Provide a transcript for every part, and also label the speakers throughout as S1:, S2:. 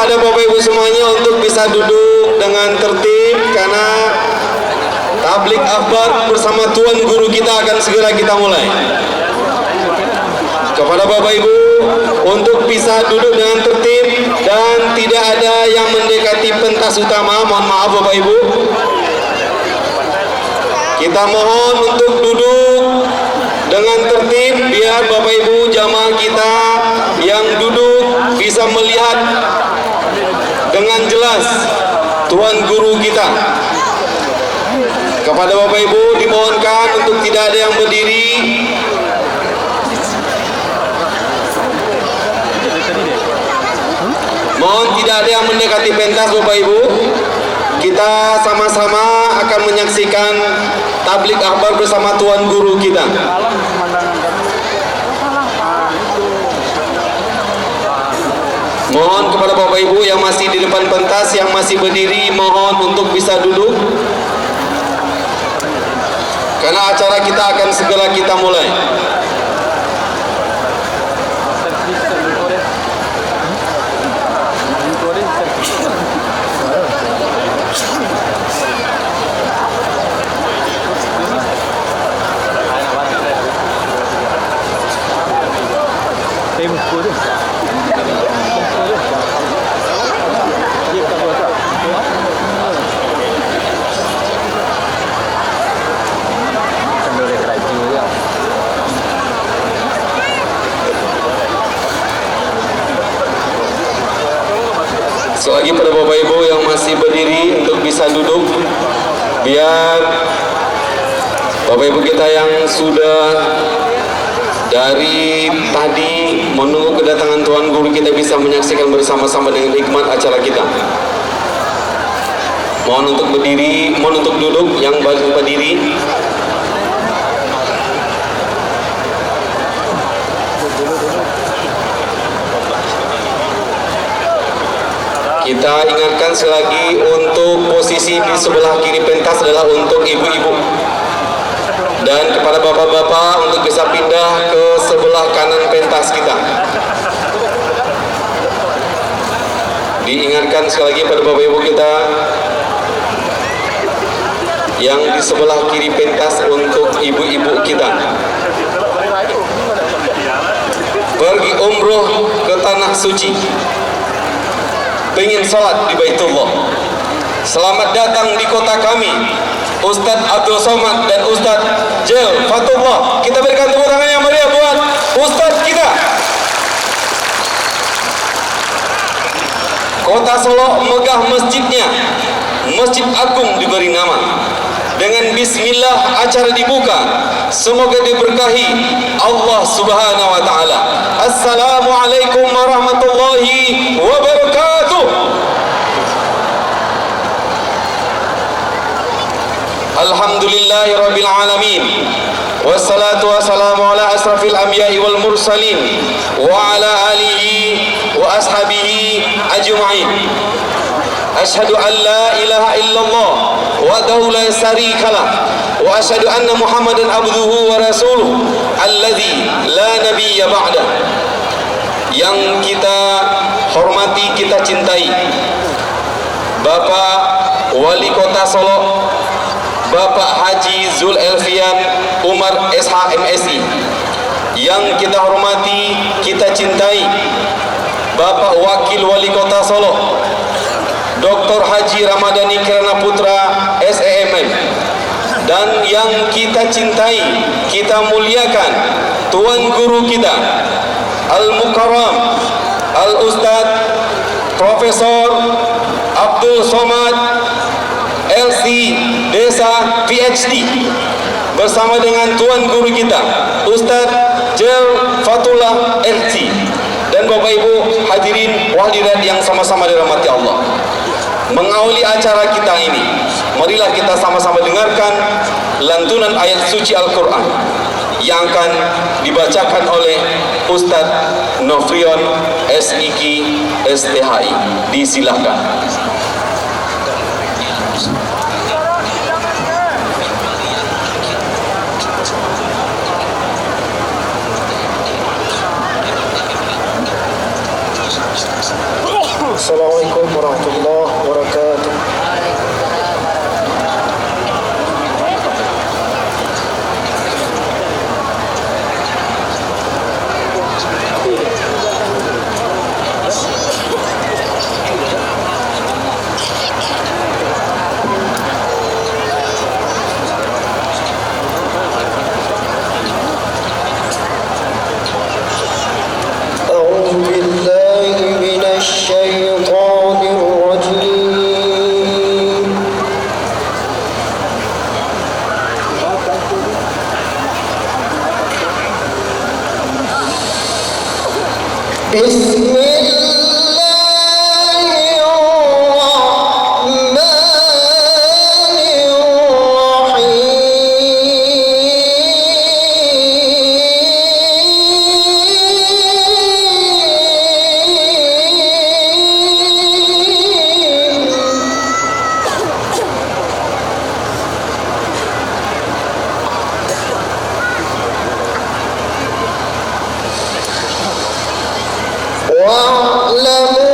S1: kepada Bapak Ibu semuanya untuk bisa duduk dengan tertib karena tablik akbar bersama Tuan Guru kita akan segera kita mulai. Kepada Bapak Ibu untuk bisa duduk dengan tertib dan tidak ada yang mendekati pentas utama, mohon maaf Bapak Ibu. Kita mohon untuk duduk dengan tertib biar Bapak Ibu jamaah kita yang duduk bisa melihat dengan jelas Tuan Guru kita. Kepada Bapak Ibu dimohonkan untuk tidak ada yang berdiri. Mohon tidak ada yang mendekati pentas Bapak Ibu. Kita sama-sama akan menyaksikan tablik akbar bersama Tuan Guru kita. Mohon kepada Bapak Ibu yang masih di depan pentas, yang masih berdiri, mohon untuk bisa duduk. Karena acara kita akan segera kita mulai. Selagi pada Bapak Ibu yang masih berdiri untuk bisa duduk, biar Bapak Ibu kita yang sudah dari tadi menunggu kedatangan Tuan Guru kita bisa menyaksikan bersama-sama dengan hikmat acara kita. Mohon untuk berdiri, mohon untuk duduk yang baru berdiri. Kita ingatkan sekali lagi untuk posisi di sebelah kiri pentas adalah untuk ibu-ibu. Dan kepada bapak-bapak untuk bisa pindah ke sebelah kanan pentas kita. Diingatkan sekali lagi pada bapak ibu kita yang di sebelah kiri pentas untuk ibu-ibu kita. Pergi umroh ke tanah suci, pengen sholat di Baitullah. Selamat datang di kota kami, Ustadz Abdul Somad dan Ustadz Jel Fatullah. Kita berikan tepuk tangan yang meriah buat Ustadz kita. Kota Solo megah masjidnya, Masjid Agung diberi nama. Dengan bismillah acara dibuka. Semoga diberkahi Allah Subhanahu wa taala. Assalamualaikum warahmatullahi wabarakatuh. Alhamdulillahi rabbil alamin. Wassalatu wassalamu ala asrafil anbiya'i wal mursalin wa ala alihi wa ashabihi ajma'in. Asyhadu an la ilaha illallah wahdahu la syarikalah wa asyhadu anna Muhammadan abduhu wa rasuluh alladzi la nabiyya ba'dah. Yang kita hormati, kita cintai Bapak Wali Kota Solo, Bapak Haji Zul Elfian Umar SH MSI. Yang kita hormati, kita cintai Bapak Wakil Wali Kota Solo, Dr. Haji Ramadhani Kirana Putra SEMM. Dan yang kita cintai, kita muliakan Tuan Guru kita Al-Mukarram Al-Ustadz Profesor Abdul Somad LC Desa PhD bersama dengan Tuan Guru kita Ustadz Jel Fatullah LC. Dan Bapak Ibu hadirin wahdirat yang sama-sama dirahmati Allah, mengawali acara kita ini, marilah kita sama-sama dengarkan lantunan ayat suci Al-Quran yang akan dibacakan oleh Ustadz Nofrion SIK STHI. Disilahkan.
S2: Assalamualaikum warahmatullahi wabarakatuh. أعوذ بالله من الشيطان الرجيم. بسم الله الرحمن الرحيم. واعلموا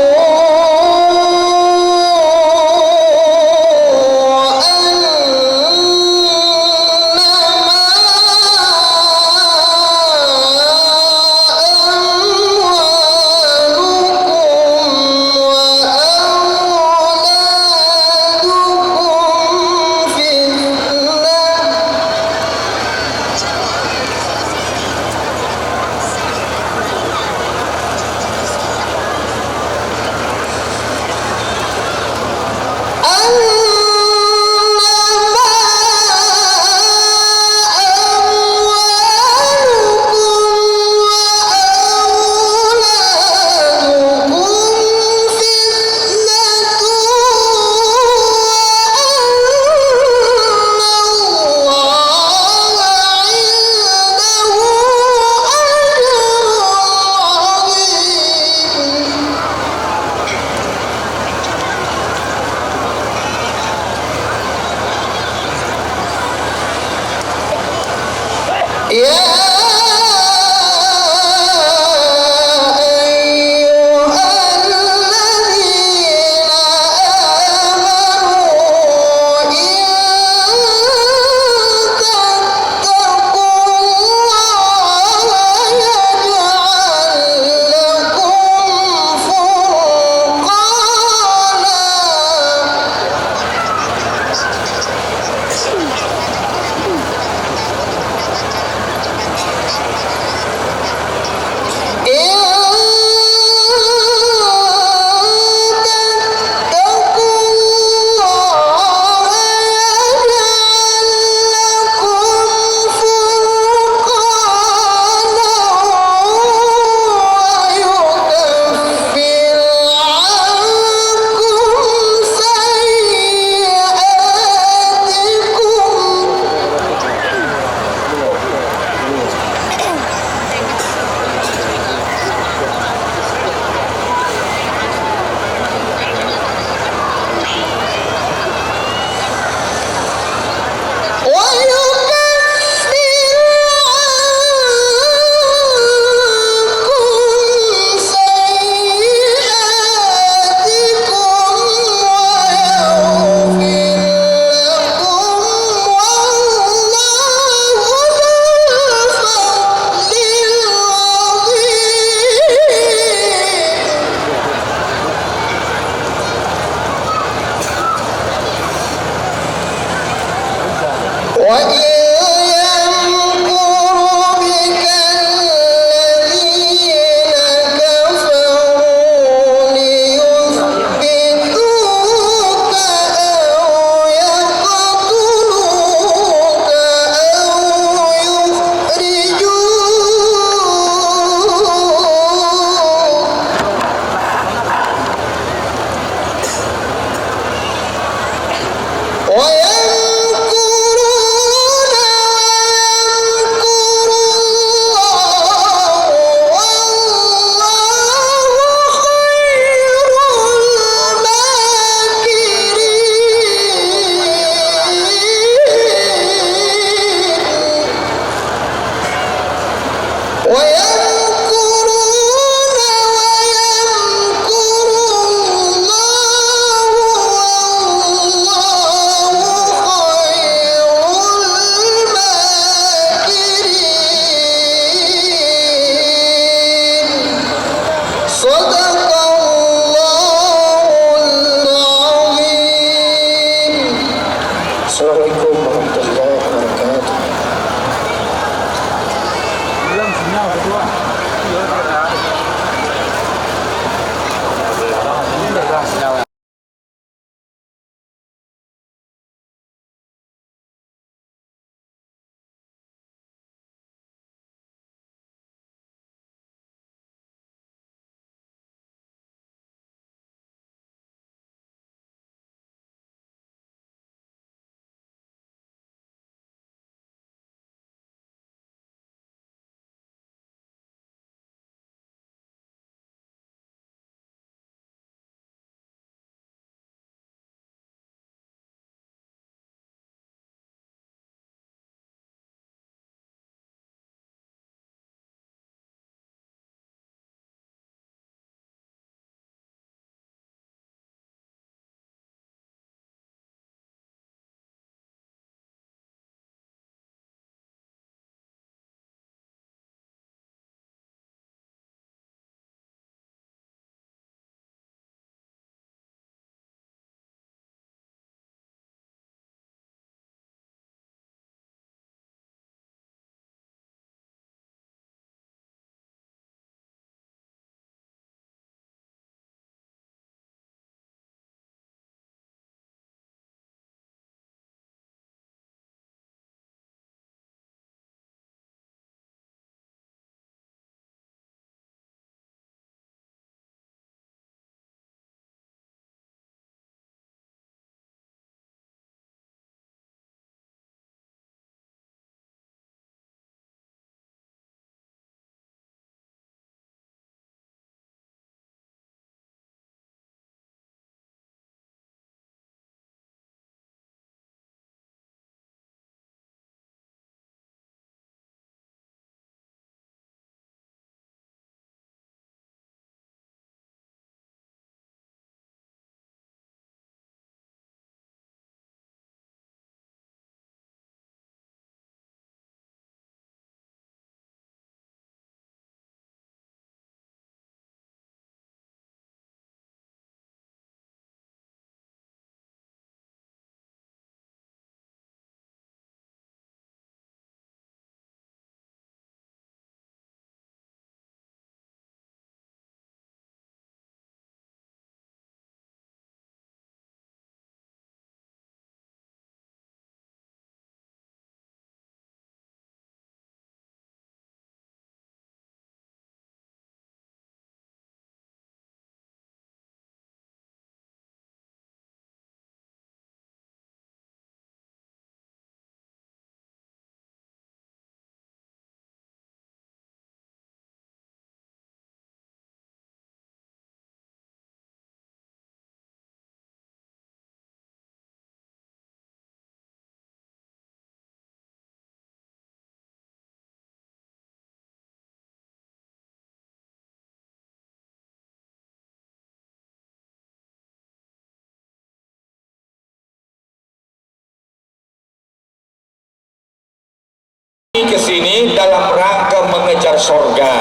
S3: ke sini dalam rangka mengejar surga,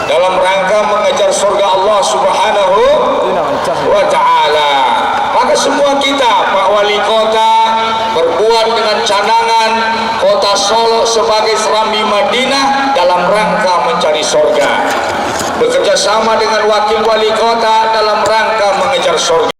S3: dalam rangka mengejar surga Allah Subhanahu wa Ta'ala. Maka semua kita, Pak Wali Kota, berbuat dengan canangan Kota Solo sebagai serambi Madinah dalam rangka mencari surga, bekerja sama dengan Wakil Wali Kota dalam rangka mengejar surga.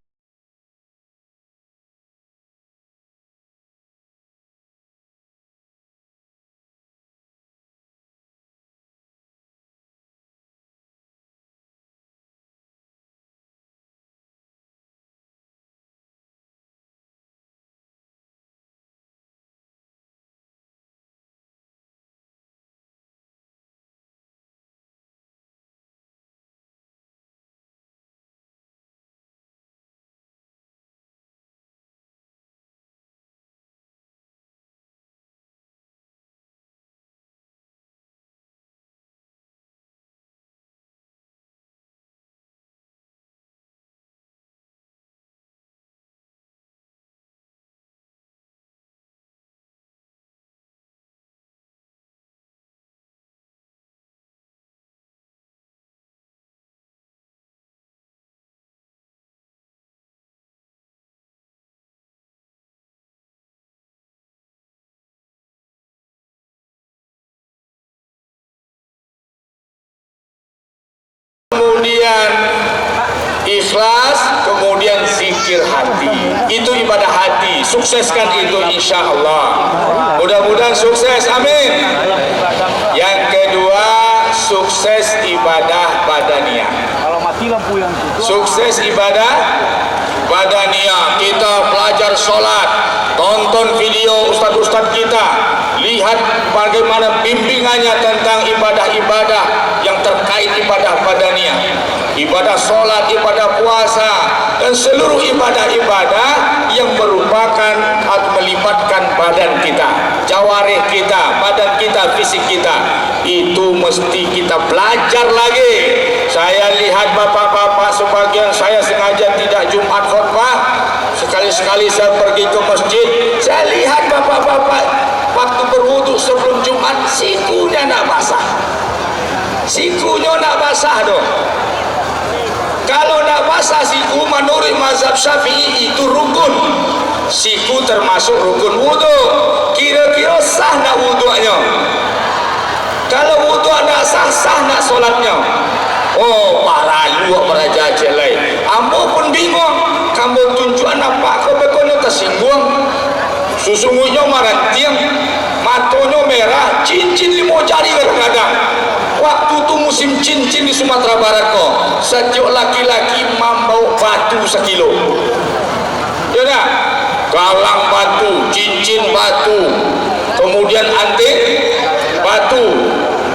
S3: Kemudian ikhlas, kemudian zikir hati. Itu ibadah hati. Sukseskan itu insya Allah. Mudah-mudahan sukses, amin. Yang kedua, sukses ibadah badaniyah. Sukses ibadah badaniyah. Kita belajar sholat, tonton video ustadz-ustadz kita, lihat bagaimana bimbingannya tentang ibadah-ibadah yang terkait ibadah badaniyah, ibadah sholat, ibadah puasa, dan seluruh ibadah-ibadah yang merupakan atau melibatkan badan kita, jawarih kita, badan kita, fisik kita. Itu mesti kita belajar lagi. Saya lihat bapak-bapak sebagian, saya sengaja tidak Jumat khutbah, sekali-sekali saya pergi ke masjid, saya lihat bapak-bapak waktu berwudu sebelum Jumat, sikunya nak basah, sikunya nak basah dong. Kalau nak basah siku menurut mazhab Syafi'i itu rukun. Siku termasuk rukun wudu. Kira-kira sah nak wudunya? Kalau wudu nak sah, sah nak solatnya? Oh, para luak para jajelai. Ambo pun bingung. Kamu tunjukan apa? Kau bekonya tersinggung. Sesungguhnya marantiang, matonya merah, cincin limo jari kadang-kadang. Waktu itu musim cincin di Sumatera Barat kok, setiap laki-laki membau batu sekilo. Ya tak? Galang batu, cincin batu, kemudian antik batu,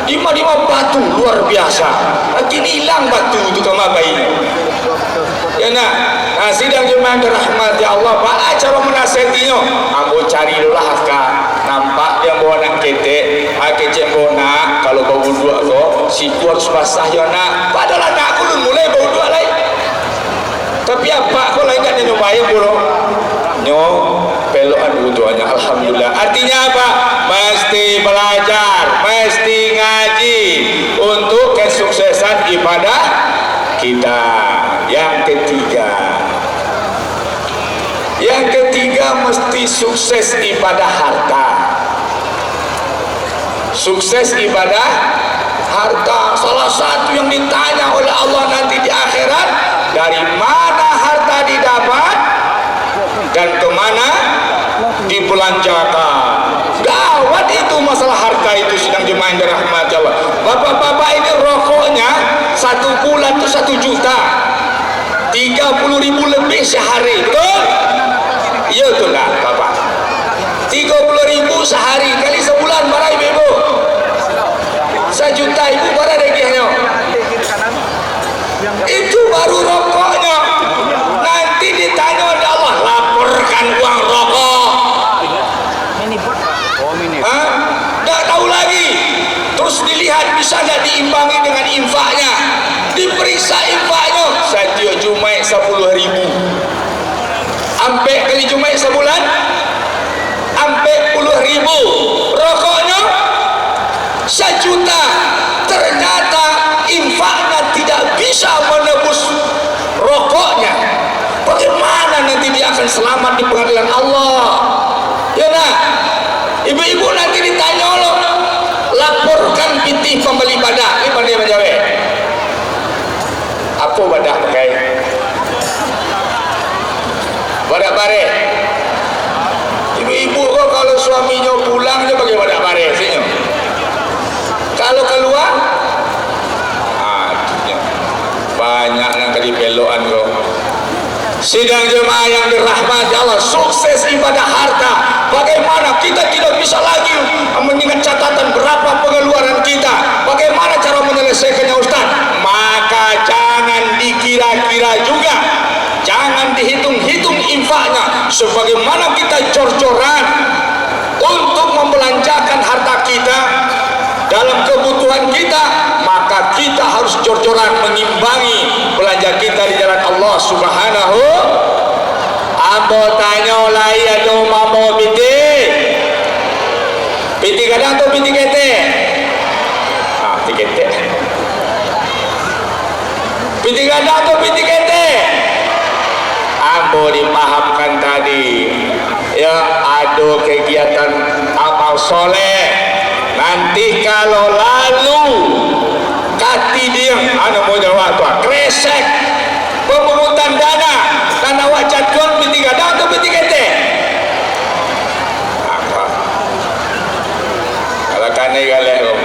S3: lima batu luar biasa. Makin hilang batu itu kama bayi. Ya nak? Nah, sidang jemaah dirahmati Allah, pak cara menasihatinya, aku cari dulu lah kak. Nampak dia bawa nak ketek, kecek bawa nak. Kalau bau dua kok, siku harus basah ya nak. Padahal nak aku mulai bau dua lagi. Tapi apa kau lagi kan nyobain bro? Nyo pelokan wudunya, alhamdulillah. Artinya apa? Mesti belajar, mesti ngaji untuk kesuksesan ibadah kita. Yang ketiga mesti sukses ibadah harta. Sukses ibadah harta. Salah satu yang ditanya oleh Allah nanti di akhirat, dari mana harta didapat dan kemana dibelanjakan. Gawat itu masalah harta itu, sedang jemaah dirahmati Allah. Bapak-bapak ini rokoknya 1 bulan itu 1 juta, 30.000 lebih sehari, betul? Iya betul lah bapak. 30.000 sehari kali sebulan berapa ibu? 1 juta ibu berapa regihannya? Itu baru rokoknya. Nanti ditanya oleh Allah, laporkan uang rokok. Nggak tahu lagi. Terus dilihat bisa nggak diimbangi dengan infaknya. Diperiksa infaknya. Setiap Jumat 10.000. Ampe kali Jumat sebulan, ampe 10.000. Rokoknya bisa menebus rokoknya, bagaimana nanti dia akan selamat di pengadilan Allah? Ya nak, ibu-ibu nanti ditanya Allah, laporkan pitih pembeli badak, ini pandai menjawab. Apa badak pakai? Badak bare. Ibu-ibu kok kalau suaminya pulang dia pakai badak bare sihnya. Kalau keluar, banyak yang kali belokan kok. Sidang jemaah yang dirahmati Allah, sukses ibadah harta. Bagaimana kita tidak bisa lagi mengingat catatan berapa pengeluaran kita, bagaimana cara menyelesaikannya Ustaz? Maka jangan dikira-kira juga, jangan dihitung-hitung infaknya. Sebagaimana kita jor-joran untuk membelanjakan harta kita dalam kebutuhan kita, maka kita harus jor-joran mengimbangi belanja kita di jalan Allah Subhanahu. Abo tanya lai atau mamo piti kadang atau piti kete? Piti kete. Piti kadang atau piti kete? Abo dipahamkan tadi, ya ada kegiatan amal soleh. Nanti kalau lalu kati dia, anu mau jawab tuh, kresek, pemungutan dana, karena wajah tuan piti kadang atau piti kete? Apa? Kalau kane galero,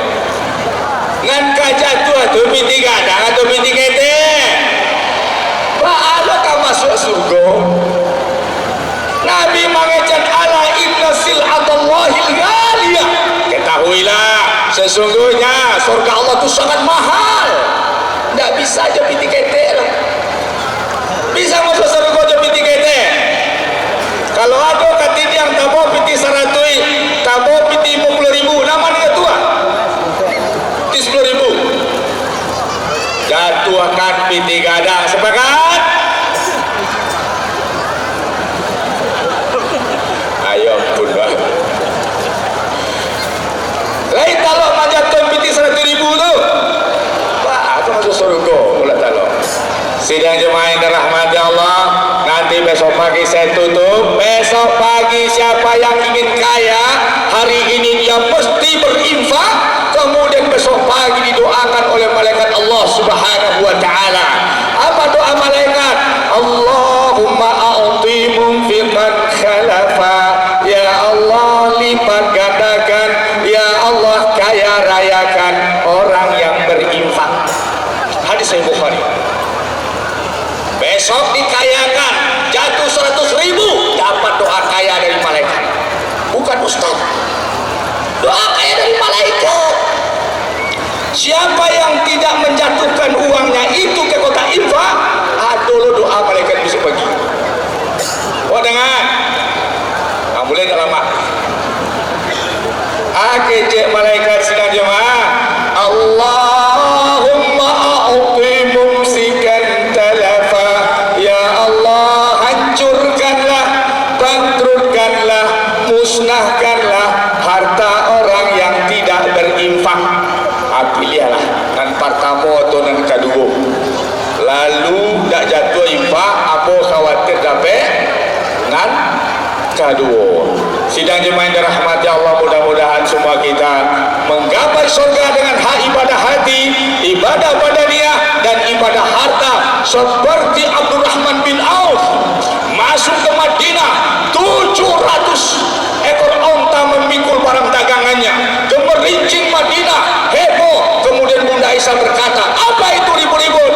S3: ngan kaca tuh piti kadang atau piti kete? Pak Allah kan masuk surga. Nabi mengajar ala inna sil'atallahil ghaliyah. Ketahuilah, sesungguhnya surga Allah itu sangat mahal. Tidak bisa aja piti kete loh. Bisa masuk surga aja piti kete. Kalau ada katin yang tabo piti 100, tabo piti 50.000, nama dia tua. Piti 10.000. Jatuhkan piti gadang, sepakat? Ayo pun bah. Lain kalau manjatkan piti 100.000 tuh, Pak, aku masuk surga, mulai talok. Sidang jemaah yang dirahmati Allah, nanti besok pagi saya tutup. Besok pagi siapa yang ingin kaya, hari ini dia mesti berinfak. Kemudian besok pagi didoakan oleh malaikat Allah Subhanahu wa ta'ala. Apa doa malaikat? Allahumma a'ti munfiqan khalafa. Ya Allah, lipat gandakan. Ya Allah, kaya rayakan orang yang berinfak. Hadis Sahih Bukhari. Besok dikayakan, jatuh 100.000, dapat doa kaya dari malaikat. Bukan ustaz, doa kaya dari malaikat. Siapa yang tidak menjatuhkan uangnya itu ke kotak infak, dulu doa malaikat besok pagi. Oh dengar, nggak boleh dah lama. Kecek malaikat sidang jemaah. Allahumma a'ti mumsikan talafa. Ya Allah, hancurkanlah, bangkrutkanlah, musnahkanlah harta orang yang tidak berinfak. Pilihlah dan pertama atau dan kedua. Lalu tak jatuh infak, apa khawatir dapat dan kedua. Sidang jemaah yang dirahmati Allah, mudah-mudahan semua kita menggapai surga dengan ibadah hati, ibadah badaniah dan ibadah harta. Seperti Abdurrahman bin Auf masuk ke Madinah, 700 ekor onta memikul barang dagangannya. Gemerincing Madinah, heboh. Kemudian Bunda Aisyah berkata, apa itu ribut-ribut?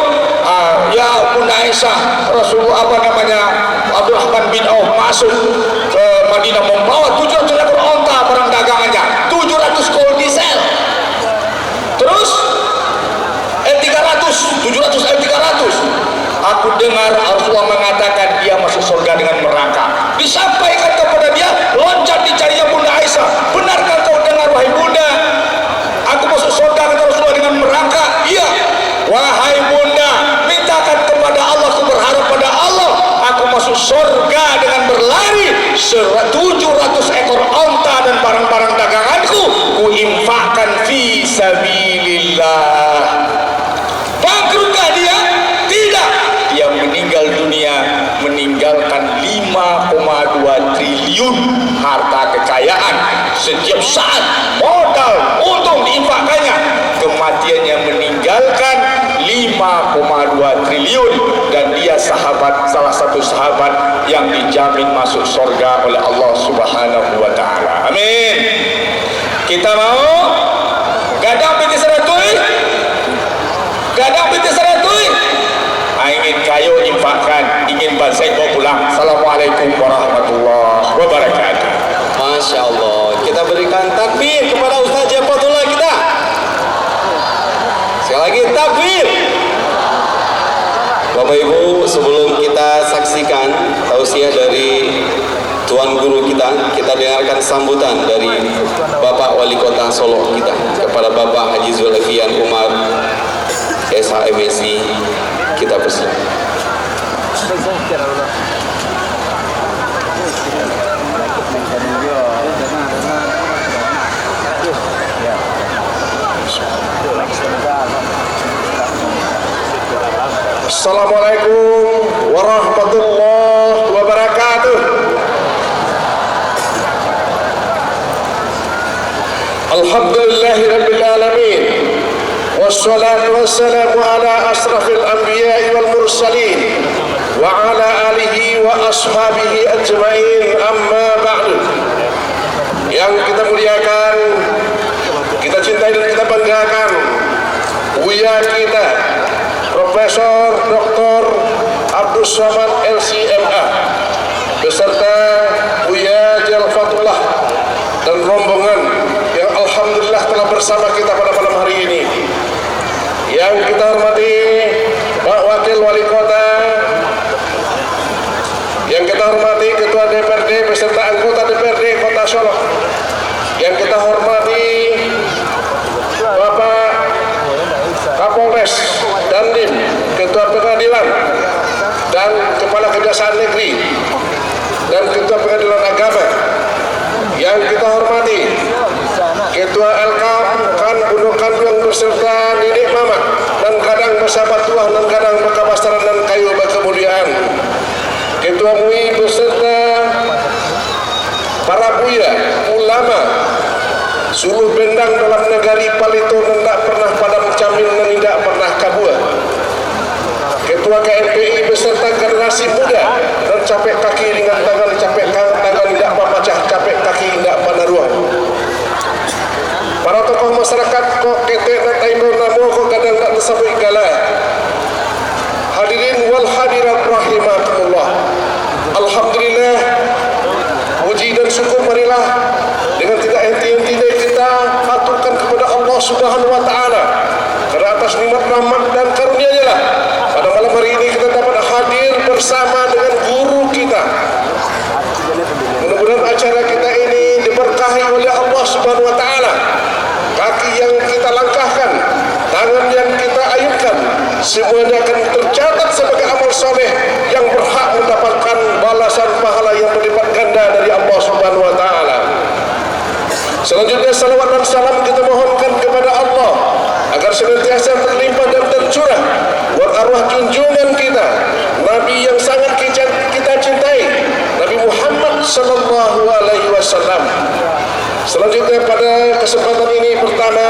S3: Ya Bunda Aisyah, Rasulullah Abdurrahman bin Auf masuk ke Madinah membawa 700 ekor onta barang dagangannya, 700 kol diesel. Terus 700 300. Aku dengar Rasulullah mengatakan dia masuk surga dengan merangkak. Disampaikan kepada dia, loncat dicarinya Bunda Aisyah. Benarkah kau dengar wahai Bunda? Aku masuk surga kata Rasulullah dengan merangkak. Iya. Wahai Bunda, mintakan kepada Allah, aku berharap pada Allah, aku masuk surga dengan berlari 700 ekor onta dan barang-barang daganganku kuinfakkan fi sabilillah. Bangkrutkah dia? meninggalkan 5,2 triliun harta kekayaan. Setiap saat modal untung diinfakkannya, kematiannya meninggalkan 5,2 triliun, dan dia salah satu sahabat yang dijamin masuk surga oleh Allah Subhanahu wa taala. Amin. Kita mau gadang piti seratui, gadang piti seratui. Ingin kayu infakkan, ingin bansai bawa pulang. Assalamualaikum warahmatullahi wabarakatuh.
S1: Masya Allah. Kita berikan takbir kepada Ustaz Jafatullah kita. Sekali lagi takbir. Bapak Ibu, sebelum kita saksikan tausiah dari Tuan Guru kita dengarkan sambutan dari Bapak Wali Kota Solo kita kepada Bapak Haji Zulfian Umar SHMSI. Kita persilakan.
S3: Assalamualaikum warahmatullahi wabarakatuh. Alhamdulillahi rabbil alamin. Wassalatu wassalamu ala asrafil anbiya'i wal mursalin wa ala alihi wa ashabihi ajma'in, amma ba'du. Yang kita muliakan, kita cintai dan kita banggakan Buya kita Profesor Dr. Abdus Samad LCMA beserta Buya Jalfatullah dan rombongan yang alhamdulillah telah bersama kita pada malam hari ini. Yang kita hormati Pak Wakil Wali Kota, yang kita hormati Ketua DPRD beserta anggota DPRD Kota Solo, yang kita hormati Bapak Kapolres, Dandim, Ketua Pengadilan dan Kepala Kejaksaan Negeri dan Ketua Pengadilan Agama, yang kita hormati Ketua LKAM Kan Gunung Kandung beserta Didik Mama dan kadang bersahabat tuah dan kadang berkabastaran dan kayu berkemuliaan, Ketua MUI beserta para buya, ulama, suluh bendang dalam negari palito tidak pernah padam camil dan tidak pernah kabur, Ketua KMPI beserta generasi muda dan capek kaki dengan tangan capek tangan tidak memacah, capek kaki tidak panaruan, para tokoh masyarakat kok ketek dan taimur namo kok kadang tak tersabut igala. Hadirin wal hadirat rahimakumullah. Alhamdulillah, puji dan syukur marilah dengan tidak henti-hentinya kita aturkan kepada Allah Subhanahu wa taala karena atas nikmat rahmat dan karunia-Nya lah pada malam hari ini kita dapat hadir bersama dengan guru kita. Mudah-mudahan acara kita ini diberkahi oleh Allah Subhanahu wa taala. Kaki yang kita langkahkan, tangan yang kita ayunkan, semuanya akan tercatat sebagai amal soleh yang berhak mendapatkan balasan pahala yang berlipat ganda dari Allah Subhanahu wa taala. Selanjutnya salawat dan salam kita mohonkan kepada Allah agar senantiasa terlimpah dan tercurah buat arwah junjungan kita, Nabi yang sangat kita cintai, Nabi Muhammad sallallahu alaihi wasallam. Selanjutnya pada kesempatan ini pertama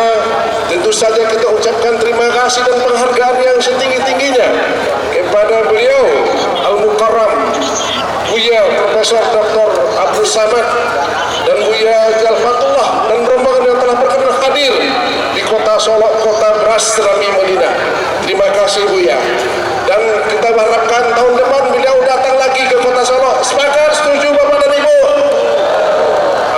S3: tentu saja kita ucapkan terima kasih dan penghargaan yang setinggi-tingginya kepada beliau Al-Mukarram Buya Profesor Dr. Abdul Samad dan Buya Jalfatullah dan rombongan yang telah berkenan hadir di Kota Solo, Kota Beras Serami Madinah. Terima kasih Buya. Dan kita harapkan tahun depan beliau datang lagi ke Kota Solo. Sepakat, setuju Bapak dan Ibu?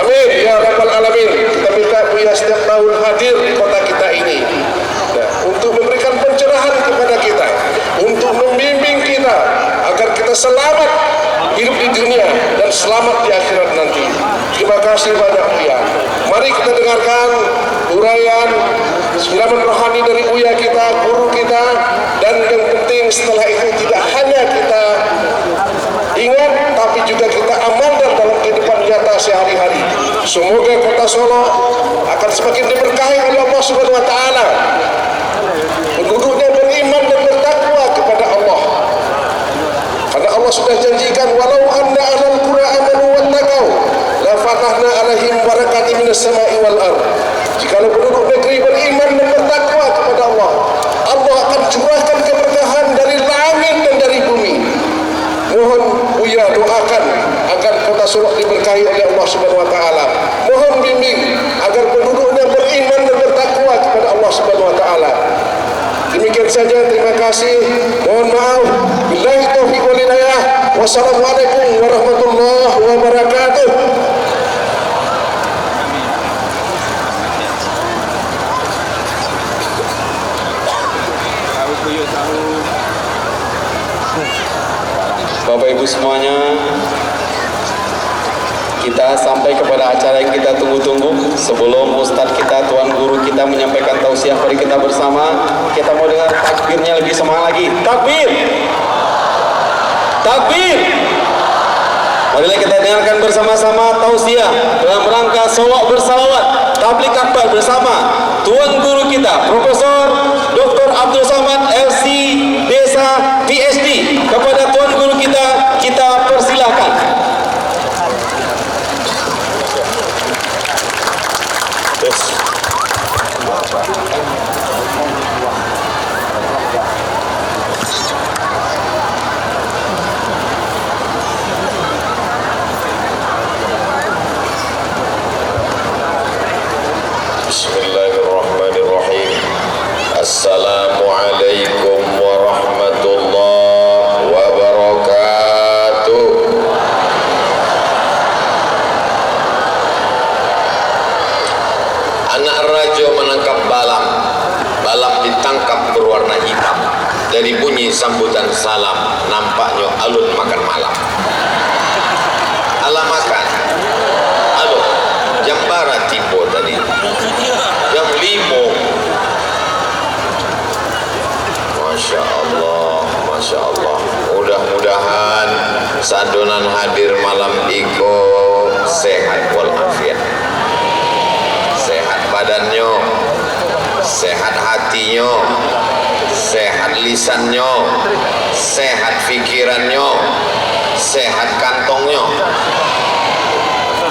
S3: Amin ya rabbal alamin. Kita minta Buya setiap tahun hadir di kota kita ini, nah, untuk memberikan pencerahan kepada kita, untuk membimbing kita agar kita selamat hidup di dunia dan selamat di akhirat nanti. Terima kasih banyak Buya. Mari kita dengarkan uraian siraman rohani dari Buya kita, guru kita, dan yang penting setelah itu tidak hanya kita ingat tapi juga kita amalkan dalam kehidupan nyata sehari-hari. Semoga Kota Solo akan semakin diberkahi oleh Allah Subhanahu wa taala. Penduduknya beriman dan bertakwa kepada Allah. Karena
S4: Allah sudah janjikan, walau anna ahlal qura amanu wattaqau la fatahna alaihim barakatin minas sama'i wal ard. Jikalau penduduk negeri beriman dan bertakwa kepada Allah, Allah akan curahkan keberkahan dari langit dan dari bumi. Mohon Buya doakan agar kota Solok diberkahi oleh Allah Subhanahu wa taala. Mohon bimbing agar penduduknya beriman dan bertakwa kepada Allah Subhanahu wa taala. Demikian saja, terima kasih. Mohon maaf. Billahi taufiq wal hidayah. Wassalamualaikum warahmatullahi wabarakatuh.
S1: Bapak Ibu semuanya, kita sampai kepada acara yang kita tunggu-tunggu. Sebelum Ustadz kita, Tuan Guru kita menyampaikan tausiah, mari kita bersama. Kita mau dengar takbirnya lebih semangat lagi. Takbir! Takbir! Marilah kita dengarkan bersama-sama tausiah dalam rangka Solok bersalawat tablik akbar bersama Tuan Guru kita Profesor Dr. Abdul Samad LC Desa PhD. Kepada Tuan Guru kita persilahkan.
S4: Bismillahirrahmanirrahim. Assalamualaikum warahmatullahi wabarakatuh. Anak raja menangkap balap. Balap ditangkap berwarna hitam. Dari bunyi sambutan salam, nampaknya alun makan malam. Alam makan. Alun. Jam barat tiba tadi. Jam 5. Masya Allah, Masya Allah. Mudah-mudahan sadonan hadir malam iko sehat walafiat. Sehat badannya, sehat hatinya, sehat lisannya, sehat pikirannya, sehat kantongnya.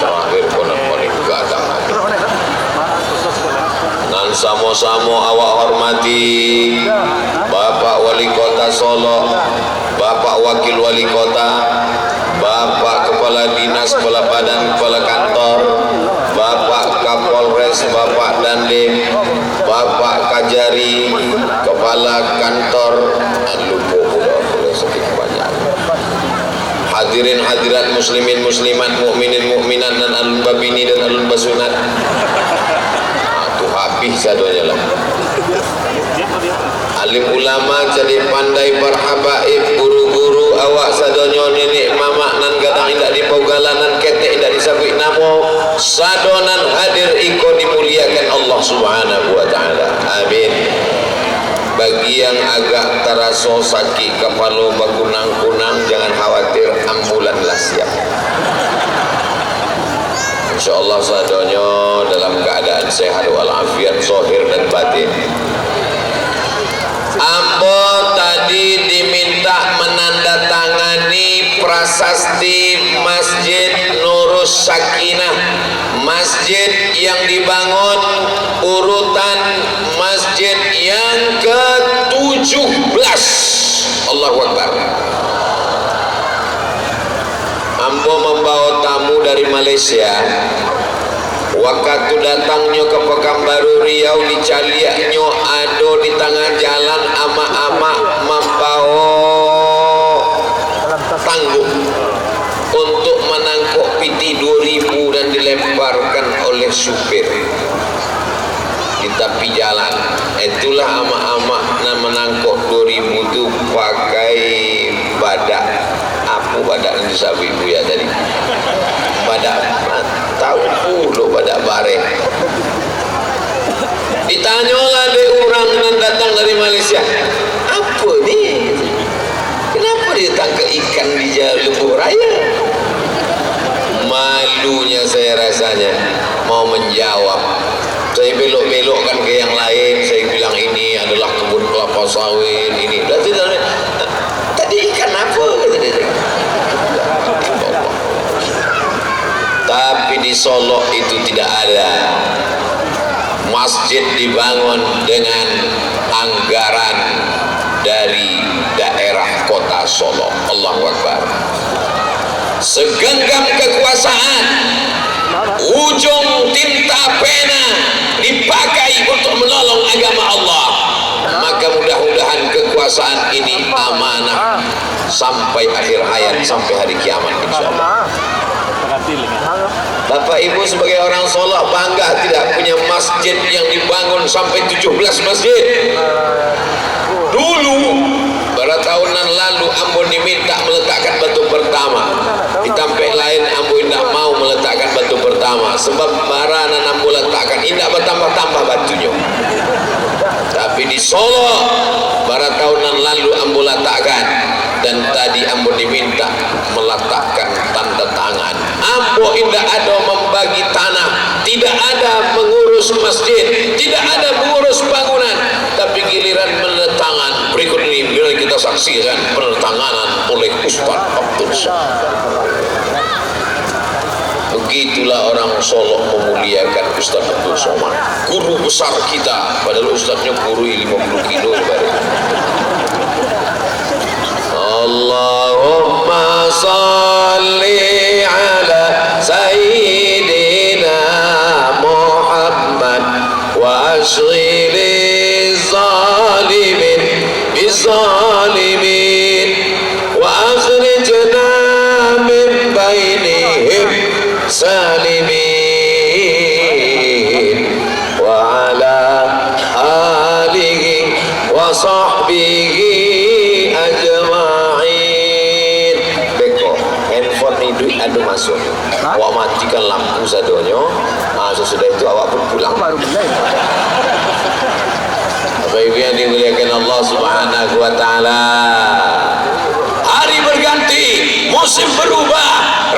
S4: Terakhir konon-konon gadang. Dan sama-sama awak hormati Bapak Wali Kota Solok, Bapak Wakil Wali Kota, Bapak Kepala Dinas, Kepala Badan, Kepala Kantor, Bapak Kapolres, Bapak Dandim, Bapak Kajari, Kepala Kantor, lupa pula sedikit banyak. Hadirin hadirat muslimin muslimat, mukminin mukminat dan alun babini dan alun basunat. Habis sadonya lah. Alim ulama jadi pandai berhabaib, guru-guru awak sadonyo nenek mamak nan kadang indak dipogalan nan ketek indak disabik namo sadonan hadir iko dimuliakan Allah Subhanahu wa taala. Amin. Bagi yang agak terasa sakit kepala bakunang-kunang, jangan khawatir, ambulan lah siap. InsyaAllah sadonyo dalam keadaan sehat walafiat zahir dan batin. Ambo tadi diminta menandatangani prasasti Masjid Nurus Sakinah, masjid yang dibangun urutan masjid yang ke-17. Allahu Akbar. Ambo membawa tamu dari Malaysia. Waktu datangnya ke Pekanbaru Riau, di Caliaknya ada di tengah jalan ama-ama membawa tanggung untuk menangkap piti 2000 dan dilemparkan oleh supir di tepi jalan. Itulah ama-ama yang menangkap 2000 itu pakai badak. Apa badak yang disabi Buya tadi? Badak tahu puluh badak bareng. Ditanyalah deh orang yang datang dari Malaysia, apa ni? Kenapa dia tangkap ikan di Lembu Raya? Malunya saya rasanya mau menjawab. Saya belok-belokkan ke yang lain. Saya bilang ini adalah kebun kelapa sawit ini. Tadi ikan apa? Kata dia.
S5: Solo itu tidak ada masjid dibangun dengan anggaran dari daerah kota Solo. Allahu Akbar. Segenggam kekuasaan, ujung tinta pena dipakai untuk menolong agama Allah, maka mudah-mudahan kekuasaan ini amanah sampai akhir hayat, sampai hari kiamat insyaallah. Bapak Ibu sebagai orang Solo bangga tidak punya masjid yang dibangun sampai 17 masjid. Dulu pada tahunan lalu Ambon diminta meletakkan batu pertama, di tempat lain Ambon tidak mau meletakkan batu pertama sebab baranan Ambon letakkan tidak bertambah-tambah batunya. Tapi di Solo pada tahunan lalu Ambon letakkan, dan tadi Ambon diminta meletakkan tanda tangan. Ambon tidak ada membagi tanah, tidak ada mengurus masjid, tidak ada mengurus bangunan, tapi giliran menandatangan. Berikut ini bila kita saksikan penandatanganan oleh Ustaz Abdul Somad. Begitulah orang Solo memuliakan Ustaz Abdul Somad, guru besar kita, padahal Ustaznya guru 50 kilo baru. Allahumma salli ala Sayyidina Muhammad wa ashghili zalimin bizalimin wa akhrijna min bainihim salimin wa ala alihi wa sahbihi ajma'in. Beko handphone itu ada masuk, awak matikan lampu sadonyo. Sesudah itu awak pun pulang. Bapak Ibu yang dimuliakan Allah Subhanahu wa taala, hari berganti, musim berubah,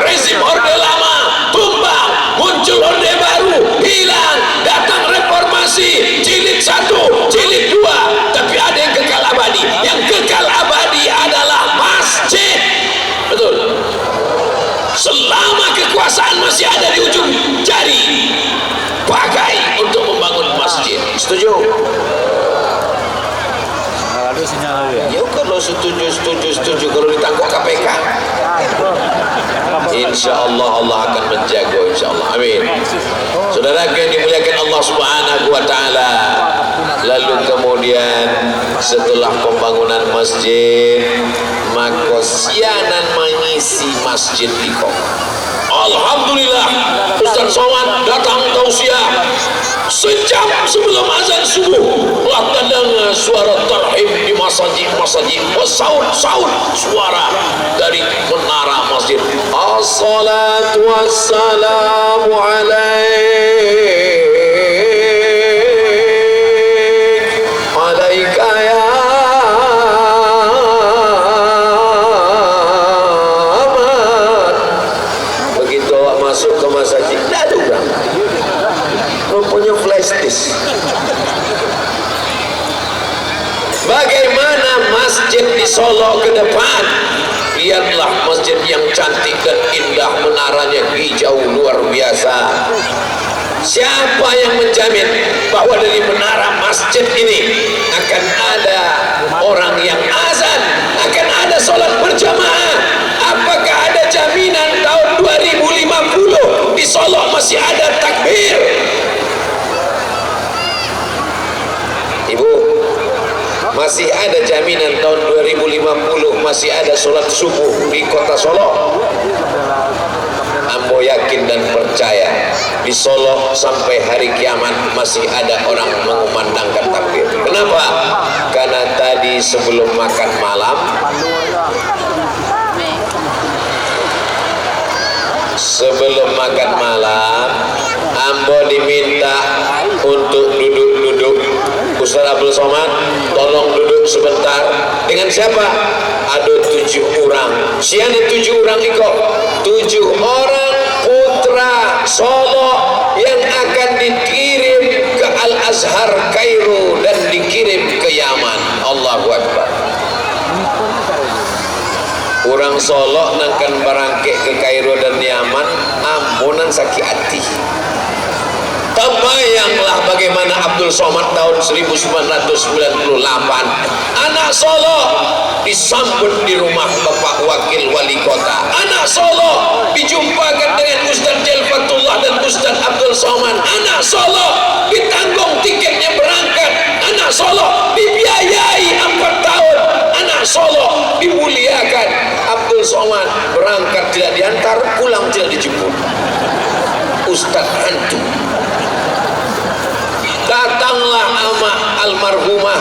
S5: rezim orde lama tumbang, muncul orde baru, hilang, datang reformasi, jilid 1, jilid 2, tapi ada yang kekal abadi. Yang kekal abadi adalah masjid. Betul. Selama kekuasaan masih ada di ujung jari, pakai untuk membangun masjid. Setuju? Ya kalau setuju kalau ditangkap KPK, insya Allah Allah akan menjaga, insya Allah. Amin. Saudara yang dimuliakan Allah Subhanahu wa taala, lalu kemudian setelah pembangunan masjid, maka sianan mengisi masjid di kok. Alhamdulillah, Ustaz Somad datang tausiah sejam sebelum azan subuh, telah terdengar suara tarhib di masjid-masjid, saut suara dari menara masjid. Assalatu wassalamu alaika ya masuk ke masjid, tidak ada orang, rupanya flash disk. Bagaimana masjid di Solo ke depan? Lihatlah masjid yang cantik dan indah, menaranya hijau luar biasa. Siapa yang menjamin bahwa dari menara masjid ini akan ada orang yang azan, akan ada sholat berjamaah? Apakah ada jaminan tahun 2050 di Solo masih ada takbir? Ibu, masih ada jaminan tahun 2050 masih ada sholat subuh di kota Solo? Ambo yakin dan percaya di Solo sampai hari kiamat masih ada orang mengumandangkan takbir. Kenapa? Karena tadi sebelum makan malam, Ambo diminta untuk duduk-duduk. Ustaz Abdul Somad, tolong duduk sebentar. Dengan siapa? Ada 7 orang. Siapa 7 orang ini kok? 7 orang putra Solo yang akan dikirim ke Al-Azhar Kairo dan dikirim ke Yaman. Allahu Akbar. Orang Solo nangkan barangke ke Kairo dan Yaman, ampunan sakit hati. Terbayanglah bagaimana Abdul Somad tahun 1998 anak Solo disambut di rumah Bapak Wakil Wali Kota. Anak Solo dijumpakan dengan Ustaz Jelfatullah dan Ustaz Abdul Somad. Anak Solo ditanggung tiketnya berangkat. Anak Solo dibiayai 4 tahun. Anak Solo dimuliakan. Abdul Somad berangkat tidak diantar, pulang tidak dijemput. Ustaz hantu. Datanglah amak almarhumah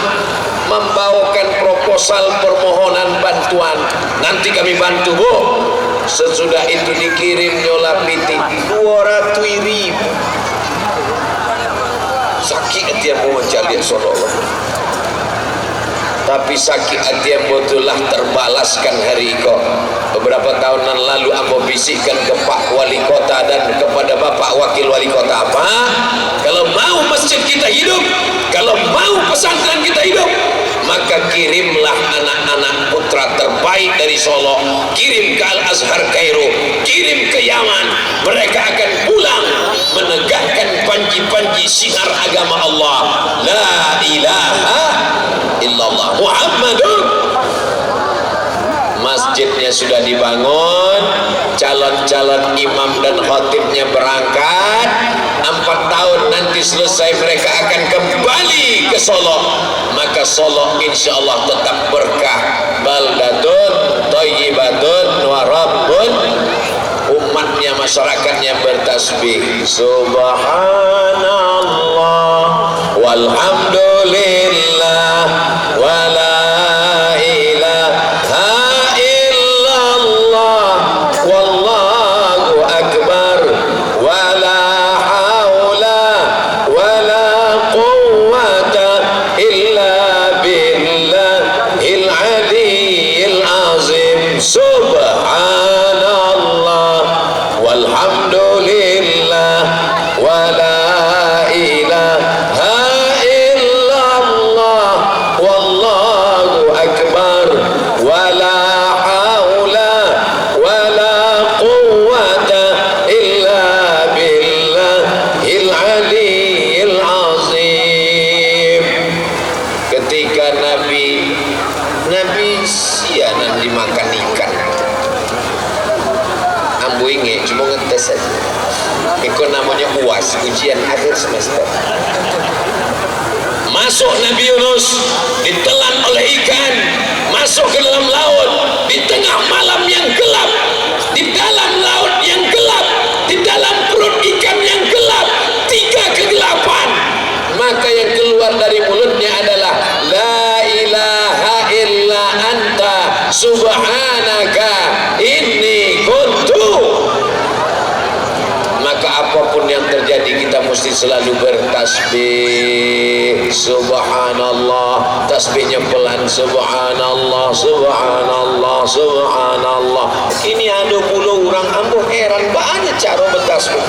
S5: membawakan proposal permohonan bantuan. Nanti kami bantu, Bu. Sesudah itu dikirim nyola piti 200.000. Sakit hati yang mau mencari Solo. Tapi sakit hati yang betullah terbalaskan hari kau. Beberapa tahunan lalu aku bisikkan ke Pak Wali Kota dan kepada Bapak Wakil Wali Kota, apa? Kalau mau masjid kita hidup, kalau mau pesantren kita hidup, maka kirimlah anak-anak putra terbaik dari Solo, kirim ke Al-Azhar Kairo, kirim ke Yaman. Mereka akan pulang menegakkan panji-panji sinar agama Allah, la ilaha illallah Muhammadun. Masjidnya sudah dibangun, calon-calon imam dan khatibnya berangkat. 4 tahun nanti selesai mereka akan kembali ke Solo. Maka Solo insya Allah tetap berkah. Baldatun thayyibatun wa rabbun, umatnya, masyarakatnya bertasbih subhanallah walhamdulillah wala ujian akhir semester. Masuk Nabi Yunus ditelan oleh ikan, masuk ke dalam laut di tengah malam yang gelap, di dalam laut yang gelap, di dalam perut ikan yang gelap, 3 kegelapan. Maka yang keluar dari mulutnya adalah la ilaha illa anta subhanaka inni kuntu. Maka apapun yang terjadi kita mesti selalu bertasbih subhanallah. Tasbihnya pelan, subhanallah subhanallah subhanallah. Ini ada pula orang ambo heran banyak cara bertasbih.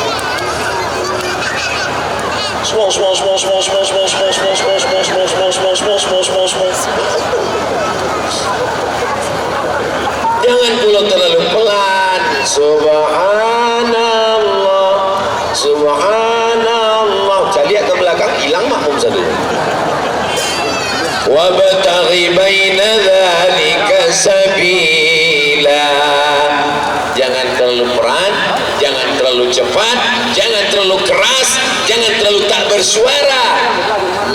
S5: Jangan pula terlalu pelan. Subhanallah subhanallah. Saya lihat ke belakang, hilang makmum satu. Wabtaghi baina dzalika sabila. Jangan terlalu pelan, jangan terlalu cepat, jangan terlalu keras, jangan terlalu tak bersuara.